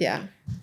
Yeah.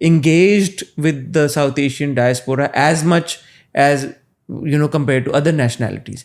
engaged with the South Asian diaspora as much as you know compared to other nationalities.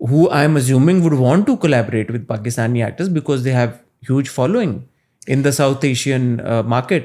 who I am assuming would want to collaborate with Pakistani actors because they have huge following in the South Asian market.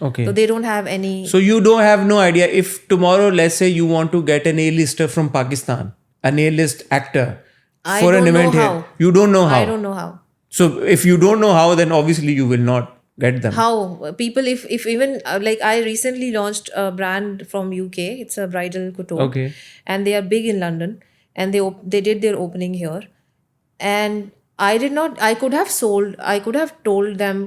Okay. So they don't have any. So you don't have no idea if tomorrow, let's say you want to get an A-lister from Pakistan, an A-list actor for an event here. You don't know how. I don't know how. So if you don't know how, then obviously you will not get them. How people, if even like I recently launched a brand from UK. It's a bridal couture. Okay. And they are big in London, and they did their opening here, and I did not. I could have told them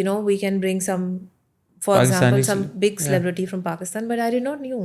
you know we can bring some, for example, some big celebrity from Pakistan, but I did not knew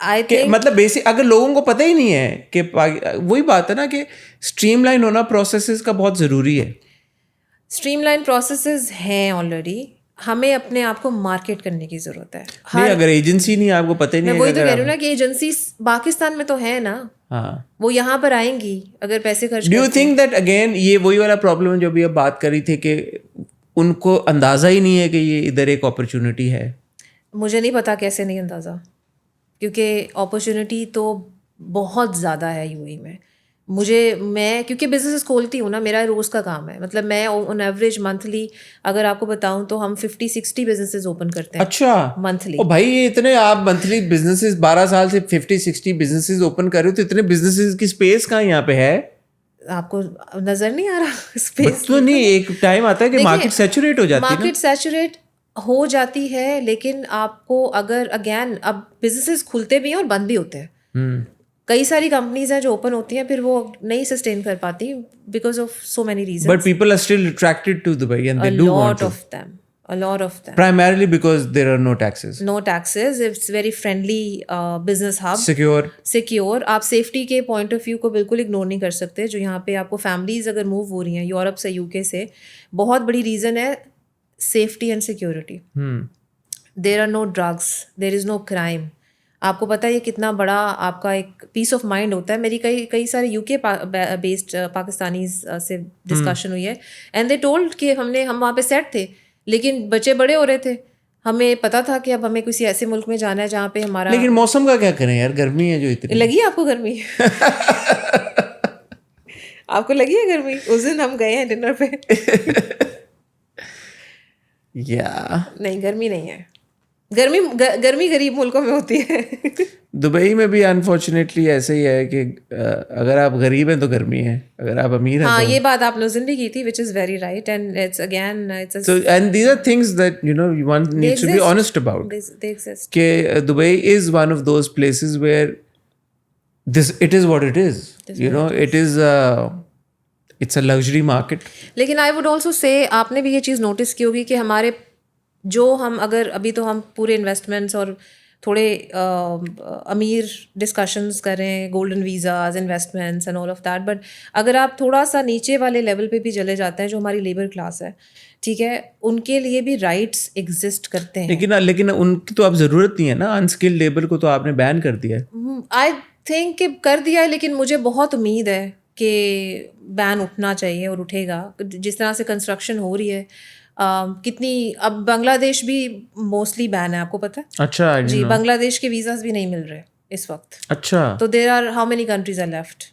I think مطلب basic اگر لوگوں کو پتہ ہی نہیں ہے کہ وہی بات ہے نا کہ اسٹریم لائن ہونا پروسیسز کا بہت ضروری ہے. اسٹریم لائن پروسیسز ہیں آلریڈی, ہمیں اپنے آپ کو مارکیٹ کرنے کی ضرورت ہے. نہیں اگر ایجنسی نہیں آپ کو پتہ ہی نہیں میں ہے. وہی تو کہہ رہی ہوں نا کہ ایجنسی پاکستان میں تو ہے نا, ہاں, وہ یہاں پر آئیں گی اگر پیسے خرچ. Do you think that again یہ وہی والا پرابلم ہے جو ابھی اب بات کر رہی تھی کہ ان کو اندازہ ہی نہیں ہے کہ یہ ادھر ایک اپرچونٹی ہے؟ مجھے نہیں پتا کیسے نہیں اندازہ, کیونکہ اپرچونٹی تو بہت زیادہ ہے یو اے میں. میں کیونکہ بزنس کھولتی ہوں نا, میرا روز کا کام ہے. مطلب میں آن ایوریج منتھلی اگر آپ کو بتاؤں تو ہم 50-60 بزنسز اوپن کرتے ہیں. اچھا منتھلی. او بھائی یہ اتنے آپ منتھلی بزنسز 12 سال سے 50-60 بزنسز اوپن کر رہے ہو تو اتنے بزنسز کی اسپیس کہاں یہاں پہ ہے؟ آپ کو نظر نہیں آ رہا اسپیس؟ تو نہیں, ایک ٹائم آتا ہے کہ مارکیٹ سیچوریٹ ہو جاتی ہے. مارکیٹ سیچوریٹ ہو جاتی ہے, لیکن آپ کو اگر اگین اب بزنسز کھلتے بھی ہیں اور بند بھی ہوتے ہیں. کئی ساری کمپنیز ہیں جو اوپن ہوتی ہیں پھر وہ نہیں سسٹین کر پاتی because of so many reasons. But people are still attracted to Dubai and they A do want lot to. of them. A lot of them. Primarily because there are no taxes. No taxes. It's very friendly business hub. Secure. آپ safety کے point of view کو بالکل ignore نہیں کر سکتے. جو یہاں پہ آپ کو فیملیز اگر موو ہو رہی ہیں یورپ سے, یو کے سے, بہت بڑی ریزن ہے safety and security. There are no drugs, there is no crime. آپ کو پتہ ہے یہ کتنا بڑا آپ کا ایک پیس آف مائنڈ ہوتا ہے. میری کئی سارے یو کے بیسڈ پاکستانیز سے ڈسکشن ہوئی ہے, اینڈ دے ٹولڈ کہ ہم وہاں پہ سیٹ تھے لیکن بچے بڑے ہو رہے تھے. ہمیں پتا تھا کہ اب ہمیں کسی ایسے ملک میں جانا ہے جہاں پہ ہمارا. لیکن موسم کا کیا کریں یار, گرمی ہے جو اتنی لگی آپ کو گرمی؟ آپ کو لگی ہے گرمی؟ اس دن ہم گئے ہیں ڈنر پہ. نہیں گرمی نہیں ہے. گرمی غریب ملکوں میں ہوتی ہے. دبئی میں بھی انفارچونیٹلی ایسے ہی ہے کہ اگر آپ غریب ہیں تو گرمی ہے, اگر آپ امیر ہیں. ہاں یہ بات آپ نے اس دن بھی کی تھی which is very right and it's again it's so and these are things that one needs to be honest about. They exist. کہ Dubai is one of those places where it is what it is. It is it's a luxury market. لیکن I would also say آپ نے بھی یہ چیز notice کی ہوگی کہ ہمارے جو ہم اگر ابھی تو ہم پورے انویسٹمنٹس اور تھوڑے امیر ڈسکشنز کریں, golden visas, investments and all of that, but اگر آپ تھوڑا سا نیچے والے لیول پہ بھی چلے جاتے ہیں جو ہماری لیبر کلاس ہے, ٹھیک ہے, ان کے لیے بھی رائٹس ایگزسٹ کرتے ہیں. لیکن ان کی تو اب ضرورت نہیں ہے نا, انسکلڈ لیبر کو تو آپ نے بین کر دیا ہے. آئی تھنک کہ کر دیا ہے, لیکن مجھے بہت امید ہے کہ بین اٹھنا چاہیے اور اٹھے گا. جس طرح سے کنسٹرکشن ہو رہی ہے کتنی, اب بنگلہ دیش بھی موسٹلی بین ہے, آپ کو پتہ ہے؟ اچھا جی, بنگلہ دیش کے ویزاز بھی نہیں مل رہے اس وقت. اچھا, تو there are how many countries are left.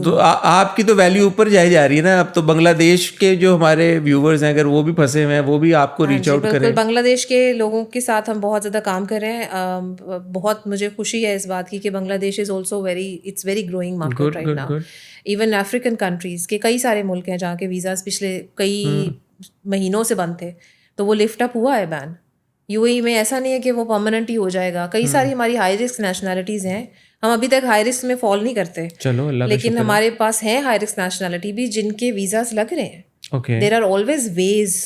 تو آپ کی تو ویلیو اوپر جائی جا رہی ہے نا. اب تو بنگلہ دیش کے جو ہمارے ویورز ہیں اگر وہ بھی پھنسے ہوئے ہیں وہ بھی آپ کو ریچ آؤٹ کریں. بالکل, بنگلہ دیش کے لوگوں کے ساتھ ہم بہت زیادہ کام کر رہے ہیں. بہت مجھے خوشی ہے اس بات کی کہ Bangladesh is also it's very growing market right now. Even African countries کے کئی سارے ملک ہیں جہاں کے ویزاز پچھلے کئی مہینوں سے بند تھے, تو وہ لفٹ اپ ہوا ہے بین. یو اے میں ایسا نہیں ہے کہ وہ پرماننٹ ہی ہو جائے گا. کئی ساری ہماری ہائی رسک نیشنلٹیز ہیں, ہم ابھی تک ہائی رسک میں فال نہیں کرتے, چلو اللہ, لیکن ہمارے پاس ہیں ہائی رسک نیشنلٹی بھی جن کے ویزاز لگ رہے ہیں. دیر آر آلویز ویز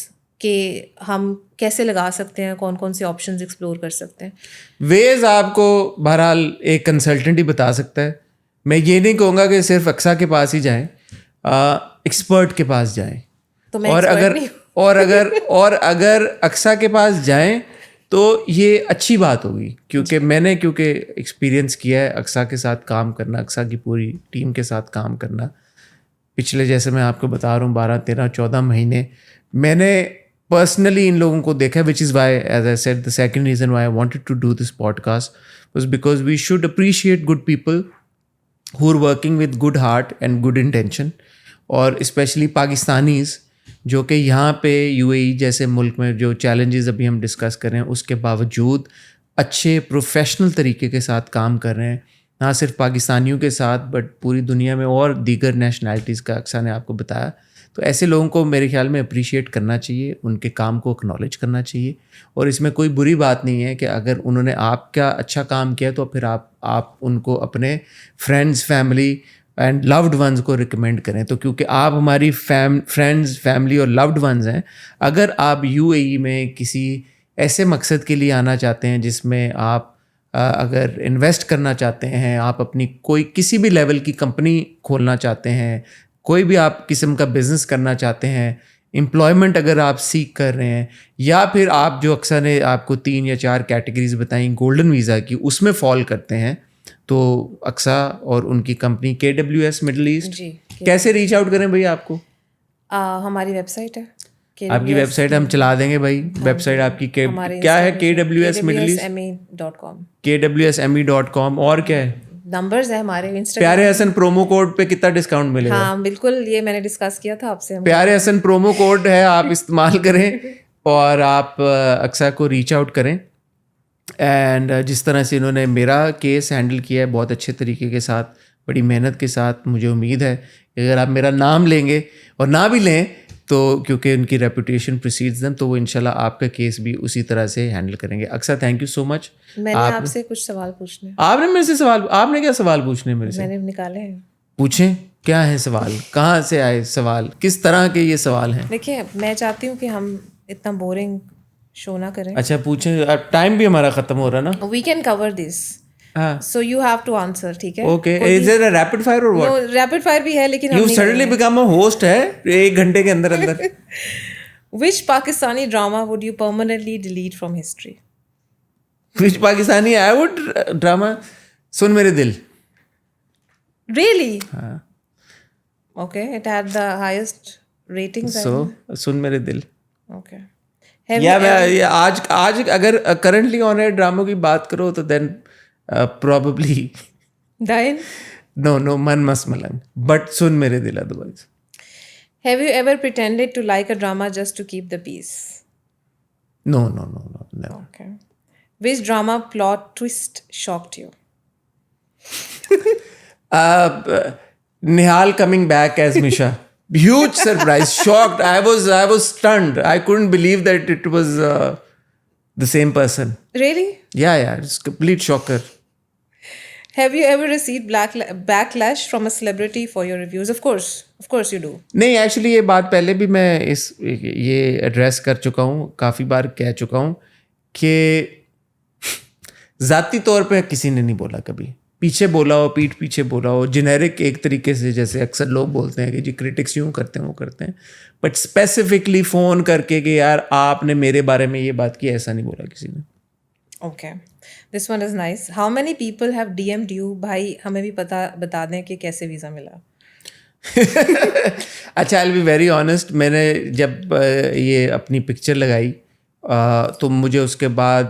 کہ ہم کیسے لگا سکتے ہیں, کون کون سے آپشنز ایکسپلور کر سکتے ہیں. ویز آپ کو بہرحال ایک کنسلٹنٹ ہی بتا سکتا ہے. میں یہ نہیں کہوں گا کہ صرف اقصا کے پاس ہی جائیں, ایکسپرٹ کے پاس جائیں. اور اگر اقصا کے پاس جائیں تو یہ اچھی بات ہوگی, کیونکہ میں نے ایکسپیرینس کیا ہے اقصا کے ساتھ کام کرنا, اقصا کی پوری ٹیم کے ساتھ کام کرنا پچھلے, جیسے میں آپ کو بتا رہا ہوں 12-13-14 مہینے میں نے پرسنلی ان لوگوں کو دیکھا, which is why as I said the second reason why I wanted to do this podcast was because we should appreciate good people who are working with good heart and good intention, اور especially Pakistanis جو کہ یہاں پہ you اے ای جیسے ملک میں جو challenges ابھی ہم ڈسکس کر رہے ہیں اس کے باوجود اچھے پروفیشنل طریقے کے ساتھ کام کر رہے ہیں, نہ صرف پاکستانیوں کے ساتھ بٹ پوری دنیا میں اور دیگر نیشنلٹیز کا اقصا نے آپ کو بتایا. تو ایسے لوگوں کو میرے خیال میں اپریشیٹ کرنا چاہیے, ان کے کام کو اکنالج کرنا چاہیے, اور اس میں کوئی بری بات نہیں ہے کہ اگر انہوں نے آپ کا اچھا کام کیا تو پھر آپ ان کو اپنے friends, family and loved ones کو ریکمینڈ کریں. تو کیونکہ آپ ہماری فرینڈز, فیملی اور لوڈ ونز ہیں, اگر آپ یو اے ای میں کسی ایسے مقصد کے لیے آنا چاہتے ہیں جس میں آپ اگر انویسٹ کرنا چاہتے ہیں, آپ اپنی کوئی کسی بھی لیول کی کمپنی کھولنا چاہتے ہیں, کوئی بھی آپ قسم کا بزنس کرنا چاہتے ہیں, امپلائمنٹ اگر آپ سیکھ کر رہے ہیں, یا پھر آپ جو اکثر نے آپ کو 3 یا 4 کیٹیگریز بتائیں گولڈن ویزا کی, اس میں فال کرتے ہیں, تو اکسا اور ان کی کمپنی KWS مڈل ایسٹ, جی کیسے ریچ آؤٹ کریں بھائی آپ کو؟ ہماری ویب سائٹ ہے, آپ کی ویب سائٹ ہم چلا دیں گے بھائی. ویب سائٹ آپ کی کیا ہے؟ KWS middle east, KWSME.com. KWSME.com. اور کیا ہے؟ نمبرز ہیں ہمارے انسٹاگرام. پیارے حسن پرومو کوڈ پہ کتنا ڈسکاؤنٹ ملے گا؟ ہاں بالکل, یہ میں نے ڈسکس کیا تھا آپ سے. پیارے حسن پرومو کوڈ ہے, آپ استعمال کریں اور آپ اکسا کو ریچ آؤٹ کریں. اینڈ جس طرح سے انہوں نے میرا کیس ہینڈل کیا ہے بہت اچھے طریقے کے ساتھ, بڑی محنت کے ساتھ, مجھے امید ہے کہ اگر آپ میرا نام لیں گے اور نہ بھی لیں تو کیونکہ ان کی ریپوٹیشن پریسیڈز دیم, تو وہ انشاءاللہ آپ کا کیس بھی اسی طرح سے ہینڈل کریں گے. اکثر تھینک یو سو مچ. میں نے آپ سے کچھ سوال پوچھنے. آپ نے میرے سے سوال, آپ نے کیا سوال پوچھنے میرے سے؟ میں نے نکالے ہیں. پوچھیں, کیا ہے سوال, کہاں سے آئے سوال, کس طرح کے یہ سوال ہیں؟ دیکھیے میں چاہتی ہوں کہ ہم اتنا بورنگ شو نہ کریں. اچھا پوچھیں, ٹائم بھی ہمارا ختم ہو رہا نا. We can cover this, so you have to answer. ٹھیک ہے, okay. Is it rapid fire اور واٹ؟ ریپڈ فائر بھی ہے لیکن you suddenly become a host ہے 1 گھنٹے کے اندر اندر. Which Pakistani drama would you permanently delete from history? Which Pakistani I would drama? Sun Mere Dil. Really? ہاں. Okay, it had the highest ratings. So Sun Mere Dil. Okay. یا میں آج اگر کرنٹلی آن ایئر ڈراموں کی بات کرو تو دین پروبیبلی ڈائن. نو من مس ملنگ, بٹ سن میرے دل otherwise. Have you ever pretended to like a drama just to keep the peace? No, never. Okay. Which drama plot twist shocked you? Nihal coming back as Misha. Huge surprise, shocked. I was stunned. I couldn't believe that it was the same person. Really? Yeah, it's complete shocker. Have you ever received backlash from a celebrity for your reviews? Of course you do. نہیں, actually یہ بات پہلے بھی میں یہ address کر چکا ہوں, کافی بار کہہ چکا ہوں کہ ذاتی طور پہ کسی نے نہیں بولا کبھی, پیچھے بولا ہو, پیٹھ پیچھے بولا ہو, جنیرک ایک طریقے سے جیسے اکثر لوگ بولتے ہیں کہ جی کرٹکس یوں کرتے ہیں وہ کرتے ہیں, بٹ اسپیسیفکلی فون کر کے کہ یار آپ نے میرے بارے میں یہ بات کی, ایسا نہیں بولا کسی نے. Okay. This one is nice. How many people have DM'd you? بھائی ہمیں بھی بتا دیں کہ کیسے ویزا ملا. اچھا, I'll be very honest, میں نے جب یہ اپنی پکچر لگائی تو مجھے اس کے بعد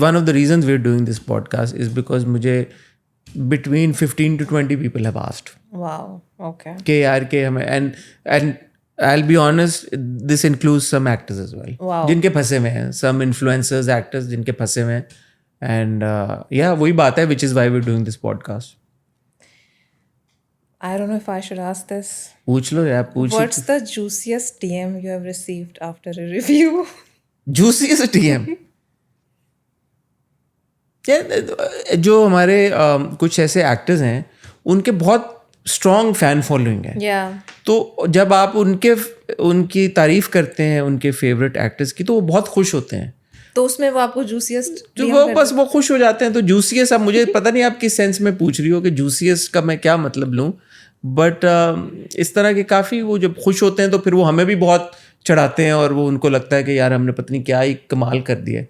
one of the reasons we're doing this podcast is because مجھے between 15 to 20 people have asked. Wow. Okay. کہ یار کہ ہمیں and I'll be honest, this includes some actors as well. Wow. جن کے پھنسے ہوئے ہیں, some influencers, actors جن کے پھنسے ہوئے ہیں. And yeah, وہی بات ہے which is why we're doing this podcast. I don't know if I should ask this. پوچھ لو یار, پوچھ. What's the juiciest DM you have received after a review? Juiciest DM? جو ہمارے کچھ ایسے ایکٹرز ہیں ان کے بہت اسٹرانگ فین فالوئنگ ہے. Yeah. تو جب آپ ان کی تعریف کرتے ہیں ان کے فیوریٹ ایکٹرز کی تو وہ بہت خوش ہوتے ہیں. تو اس میں وہ آپ کو جوسیسٹ جو وہ خوش ہو جاتے ہیں. تو جوسیس, اب مجھے پتہ نہیں آپ کس سینس میں پوچھ رہی ہو کہ جوسیس کا میں کیا مطلب لوں, بٹ اس طرح کے کافی وہ جب خوش ہوتے ہیں تو پھر وہ ہمیں بھی بہت چڑھاتے ہیں اور وہ ان کو لگتا ہے کہ یار ہم نے پتہ نہیں کیا ہی کمال کر دیا.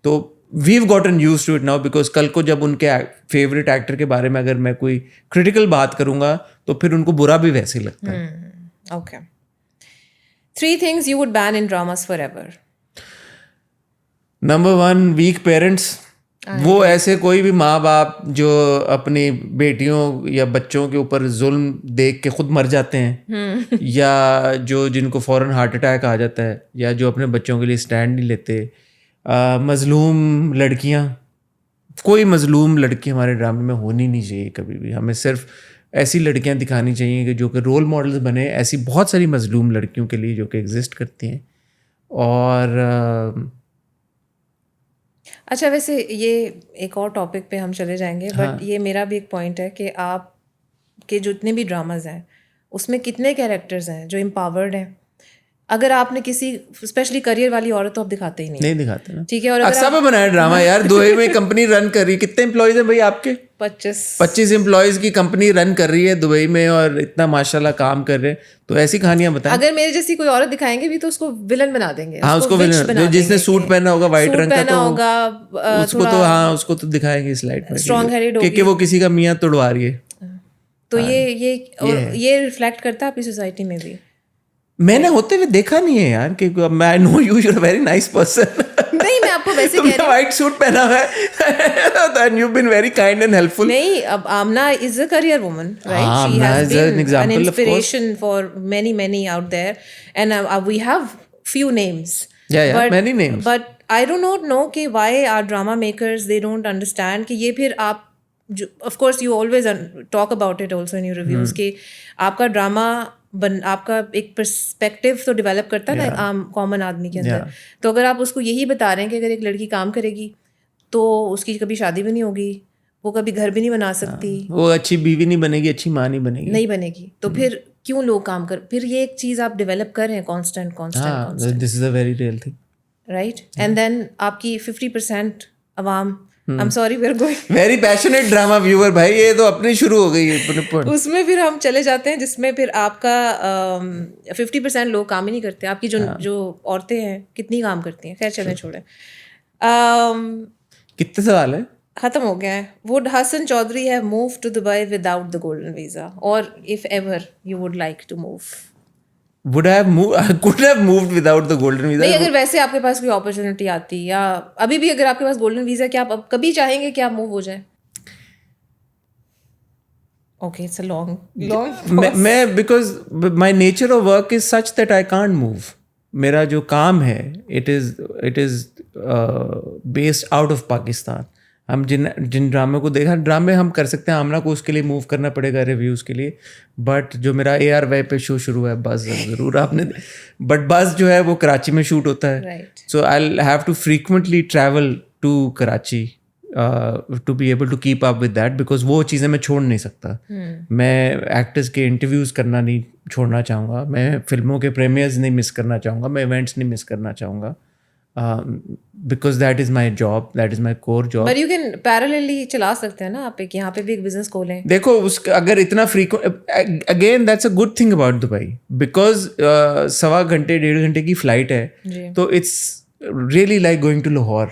تو we've gotten used to it now because کل کو جب ان کے فیوریٹ ایکٹر کے بارے میں اگر میں کوئی کریٹیکل بات کروں گا تو پھر ان کو برا بھی ویسے ہی لگتا ہے. Okay. 3 things you would ban in dramas forever. Number 1, weak parents. وہ ایسے کوئی بھی ماں باپ جو اپنی بیٹیوں یا بچوں کے اوپر ظلم دیکھ کے خود مر جاتے ہیں, یا جن کو فوراً ہارٹ اٹیک آ جاتا ہے, یا جو اپنے بچوں کے لیے اسٹینڈ نہیں لیتے. مظلوم لڑکیاں, کوئی مظلوم لڑکی ہمارے ڈرامے میں ہونی نہیں چاہیے کبھی بھی. ہمیں صرف ایسی لڑکیاں دکھانی چاہیے کہ جو کہ رول ماڈلز بنے ایسی بہت ساری مظلوم لڑکیوں کے لیے جو کہ ایگزسٹ کرتی ہیں. اور اچھا, ویسے یہ ایک اور ٹاپک پہ ہم چلے جائیں گے, بٹ یہ میرا بھی ایک پوائنٹ ہے کہ آپ کے جتنے بھی ڈراماز ہیں اس میں کتنے کیریکٹرز ہیں جو امپاورڈ ہیں, اگر آپ نے کسی اسپیشلی کریئر والی عورت تو آپ دکھاتے ہی نہیں دکھاتے نا. ٹھیک ہے. اور اکثر پہ بنایا ڈرامہ یار, دبئی میں کمپنی رن کر رہی, کتنے امپلائیز ہیں بھائی آپ کے؟ 25 امپلائیز کی کمپنی رن کر رہی ہے دبئی میں, اور اتنا ماشاء اللہ کام کر رہے ہیں. تو ایسی کہانیاں بتائیں. اگر میرے جیسی کوئی عورت دکھائیں گے بھی تو اس کو ولن بنا دیں گے. ہاں, اس کو ولن, جس نے سوٹ پہنا ہوگا وائٹ رنگ کا تو اس کو تو ہاں اس کو تو دکھائیں گے سلائڈ میں کہ وہ کسی کا میاں توڑوا رہی ہے. تو یہ ریفلیکٹ کرتا ہے اپنی سوسائٹی میں بھی. میں نے ہوتے ہوئے دیکھا نہیں ہے یار, کہ I know you, you're a very nice person. نہیں, میں آپ کو ویسے کہہ رہی ہوں, وائٹ سوٹ پہنا ہوا ہے and you've been very kind and helpful. نہیں, اب Amna is a career woman, right? She has been an inspiration for many out there, and we have few names. Yeah, many names. But I do not know کہ why our drama makers they don't understand کہ یہ پھر آپ of course you always talk about it also in your reviews کہ آپ کا drama آپ کا ایک پرسپیکٹو تو ڈیولپ کرتا ہے نا عام کامن آدمی کے اندر. تو اگر آپ اس کو یہی بتا رہے ہیں کہ اگر ایک لڑکی کام کرے گی تو اس کی کبھی شادی بھی نہیں ہوگی, وہ کبھی گھر بھی نہیں بنا سکتی, وہ اچھی بیوی نہیں بنے گی, اچھی ماں نہیں بنے گی, تو پھر کیوں لوگ کام پھر یہ ایک چیز آپ ڈیولپ کر رہے ہیں constant. This is a very real thing, right. And then آپ کی 50% عوام, I'm sorry we are going very passionate drama viewer بھائی, یہ تو اپنی شروع ہو گئی ہے. اس میں پھر ہم چلے جاتے ہیں جس میں پھر آپ کا 50% لوگ کام ہی نہیں کرتے. آپ کی جو عورتیں ہیں کتنی کام کرتی ہیں. خیر چلیں چھوڑیں. کتنے سوال ہے, ختم ہو گیا ہے. Would Hasan Chaudhary have moved to Dubai without the golden visa, or if ever you would like to move? could have moved without the golden visa. نہیں, اگر ویسے آپ کے پاس کوئی اپرچونیٹی آتی یا ابھی بھی اگر آپ کے پاس گولڈن ویزا, کیا آپ کبھی چاہیں گے کہ آپ موو ہو جائیں؟ Okay, it's a long میں because my nature of work is such that I can't move. میرا جو کام ہے it is based out of Pakistan. ہم جن ڈرامے کو دیکھا, ڈرامے ہم کر سکتے ہیں, آمنہ کو اس کے لیے موو کرنا پڑے گا ریویوز کے لیے. بٹ جو میرا ARY پہ شو شروع ہے بس, ضرور آپ نے, بٹ بس جو ہے وہ کراچی میں شوٹ ہوتا ہے. سو I'll have to frequently travel to Karachi to be able to keep up with that, because وہ چیزیں میں چھوڑ نہیں سکتا. میں ایکٹرز کے انٹرویوز کرنا نہیں چھوڑنا چاہوں گا, میں فلموں کے پریمیئرز نہیں مس کرنا چاہوں گا, میں ایونٹس نہیں مس کرنا چاہوں گا, because that is my job, that is my core job. But you can parallelly چلا سکتے ہیں نا آپ ایک, یہاں پہ بھی ایک بزنس کھولیں. دیکھو اس اگر اتنا again that's a good thing about Dubai, because 1.25 گھنٹے 1.5 گھنٹے کی فلائٹ ہے, تو it's really like going to Lahore.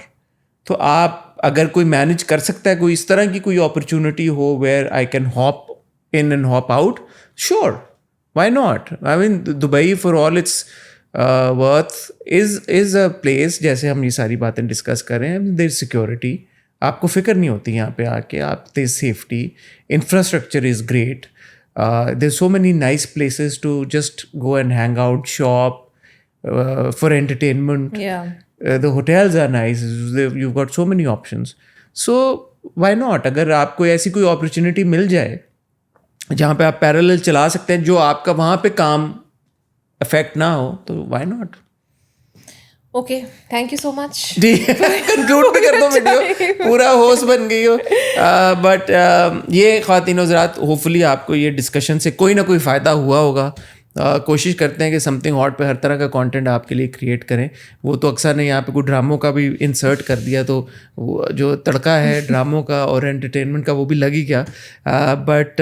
تو آپ اگر کوئی مینیج کر سکتا ہے, کوئی اس طرح کی کوئی opportunity who where I can hop in and hop out, sure, why not? I mean Dubai for all its worth is a place, جیسے ہم یہ ساری باتیں ڈسکس کر رہے ہیں, دیر سیکورٹی, آپ کو فکر نہیں ہوتی یہاں پہ آ کے, آپ there safety, infrastructure is great, there so many nice places to just go and hang out, shop, for entertainment. The hotels are nice, you've got so many options. So why not? اگر آپ کو ایسی کوئی opportunity مل جائے جہاں پہ آپ پیرالل چلا سکتے ہیں, جو آپ کا وہاں پہ کام افیکٹ نہ ہو, تو why not? Okay, thank you so much. جی کنکلوڈ بھی کر دو ویڈیو, پورا ہوسٹ بن گئی ہو. بٹ یہ خواتین حضرات, ہوپ فلی آپ کو یہ ڈسکشن سے کوئی نہ کوئی فائدہ ہوا ہوگا. کوشش کرتے ہیں کہ سم تھنگ ہاٹ پہ ہر طرح کا کانٹینٹ آپ کے لیے کریٹ کریں. وہ تو اکثر نے یہاں پہ کوئی ڈراموں کا بھی انسرٹ کر دیا, تو وہ جو تڑکا ہے ڈراموں کا اور انٹرٹینمنٹ کا وہ بھی لگ ہی گیا. But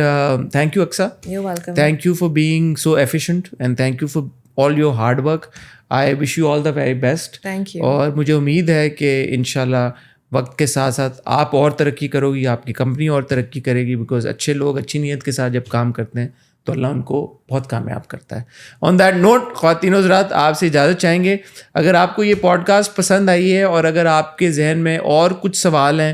thank you اکسا, thank you for being so efficient, and thank you for all your hard work. I wish you all the very best. اور مجھے امید ہے کہ انشاءاللہ وقت کے ساتھ ساتھ آپ اور ترقی کرو گی, آپ کی کمپنی اور ترقی کرے گی, بیکاز اچھے لوگ اچھی نیت کے ساتھ جب کام کرتے ہیں تو اللہ ان کو بہت کامیاب کرتا ہے. آن دیٹ نوٹ خواتین حضرات, آپ سے اجازت چاہیں گے. اگر آپ کو یہ پوڈ کاسٹ پسند آئی ہے, اور اگر آپ کے ذہن میں اور کچھ سوال ہیں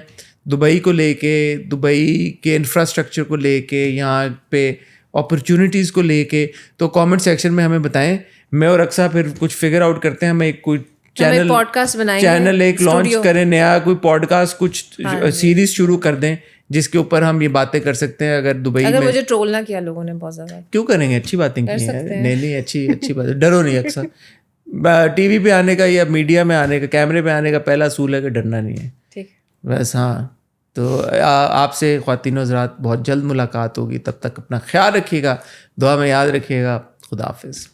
دبئی کو لے کے, دبئی کے انفراسٹرکچر کو لے کے, یہاں پہ اپرچونیٹیز کو لے کے, تو کامنٹ سیکشن میں ہمیں بتائیں. میں اور اکثر پھر کچھ فگر آؤٹ کرتے ہیں, ہمیں ایک کوئی چینل ایک لانچ کریں نیا, کوئی پوڈ کاسٹ, کچھ سیریز شروع کر دیں جس کے اوپر ہم یہ باتیں کر سکتے ہیں. اگر دبئی میں مجھے ٹرول نہ کیا لوگوں نے بہت زیادہ, کیوں کریں گے, اچھی باتیں کی ہیں. نہیں اچھی بات ہے, ڈرو نہیں. اکثر ٹی وی پہ آنے کا یا میڈیا میں آنے کا, کیمرے پہ آنے کا پہلا اصول ہے کہ ڈرنا نہیں ہے. ٹھیک بس. ہاں, تو آپ سے خواتین حضرات بہت جلد ملاقات ہوگی. تب تک اپنا خیال رکھیے گا, دعا میں یاد رکھیے گا. خدا حافظ.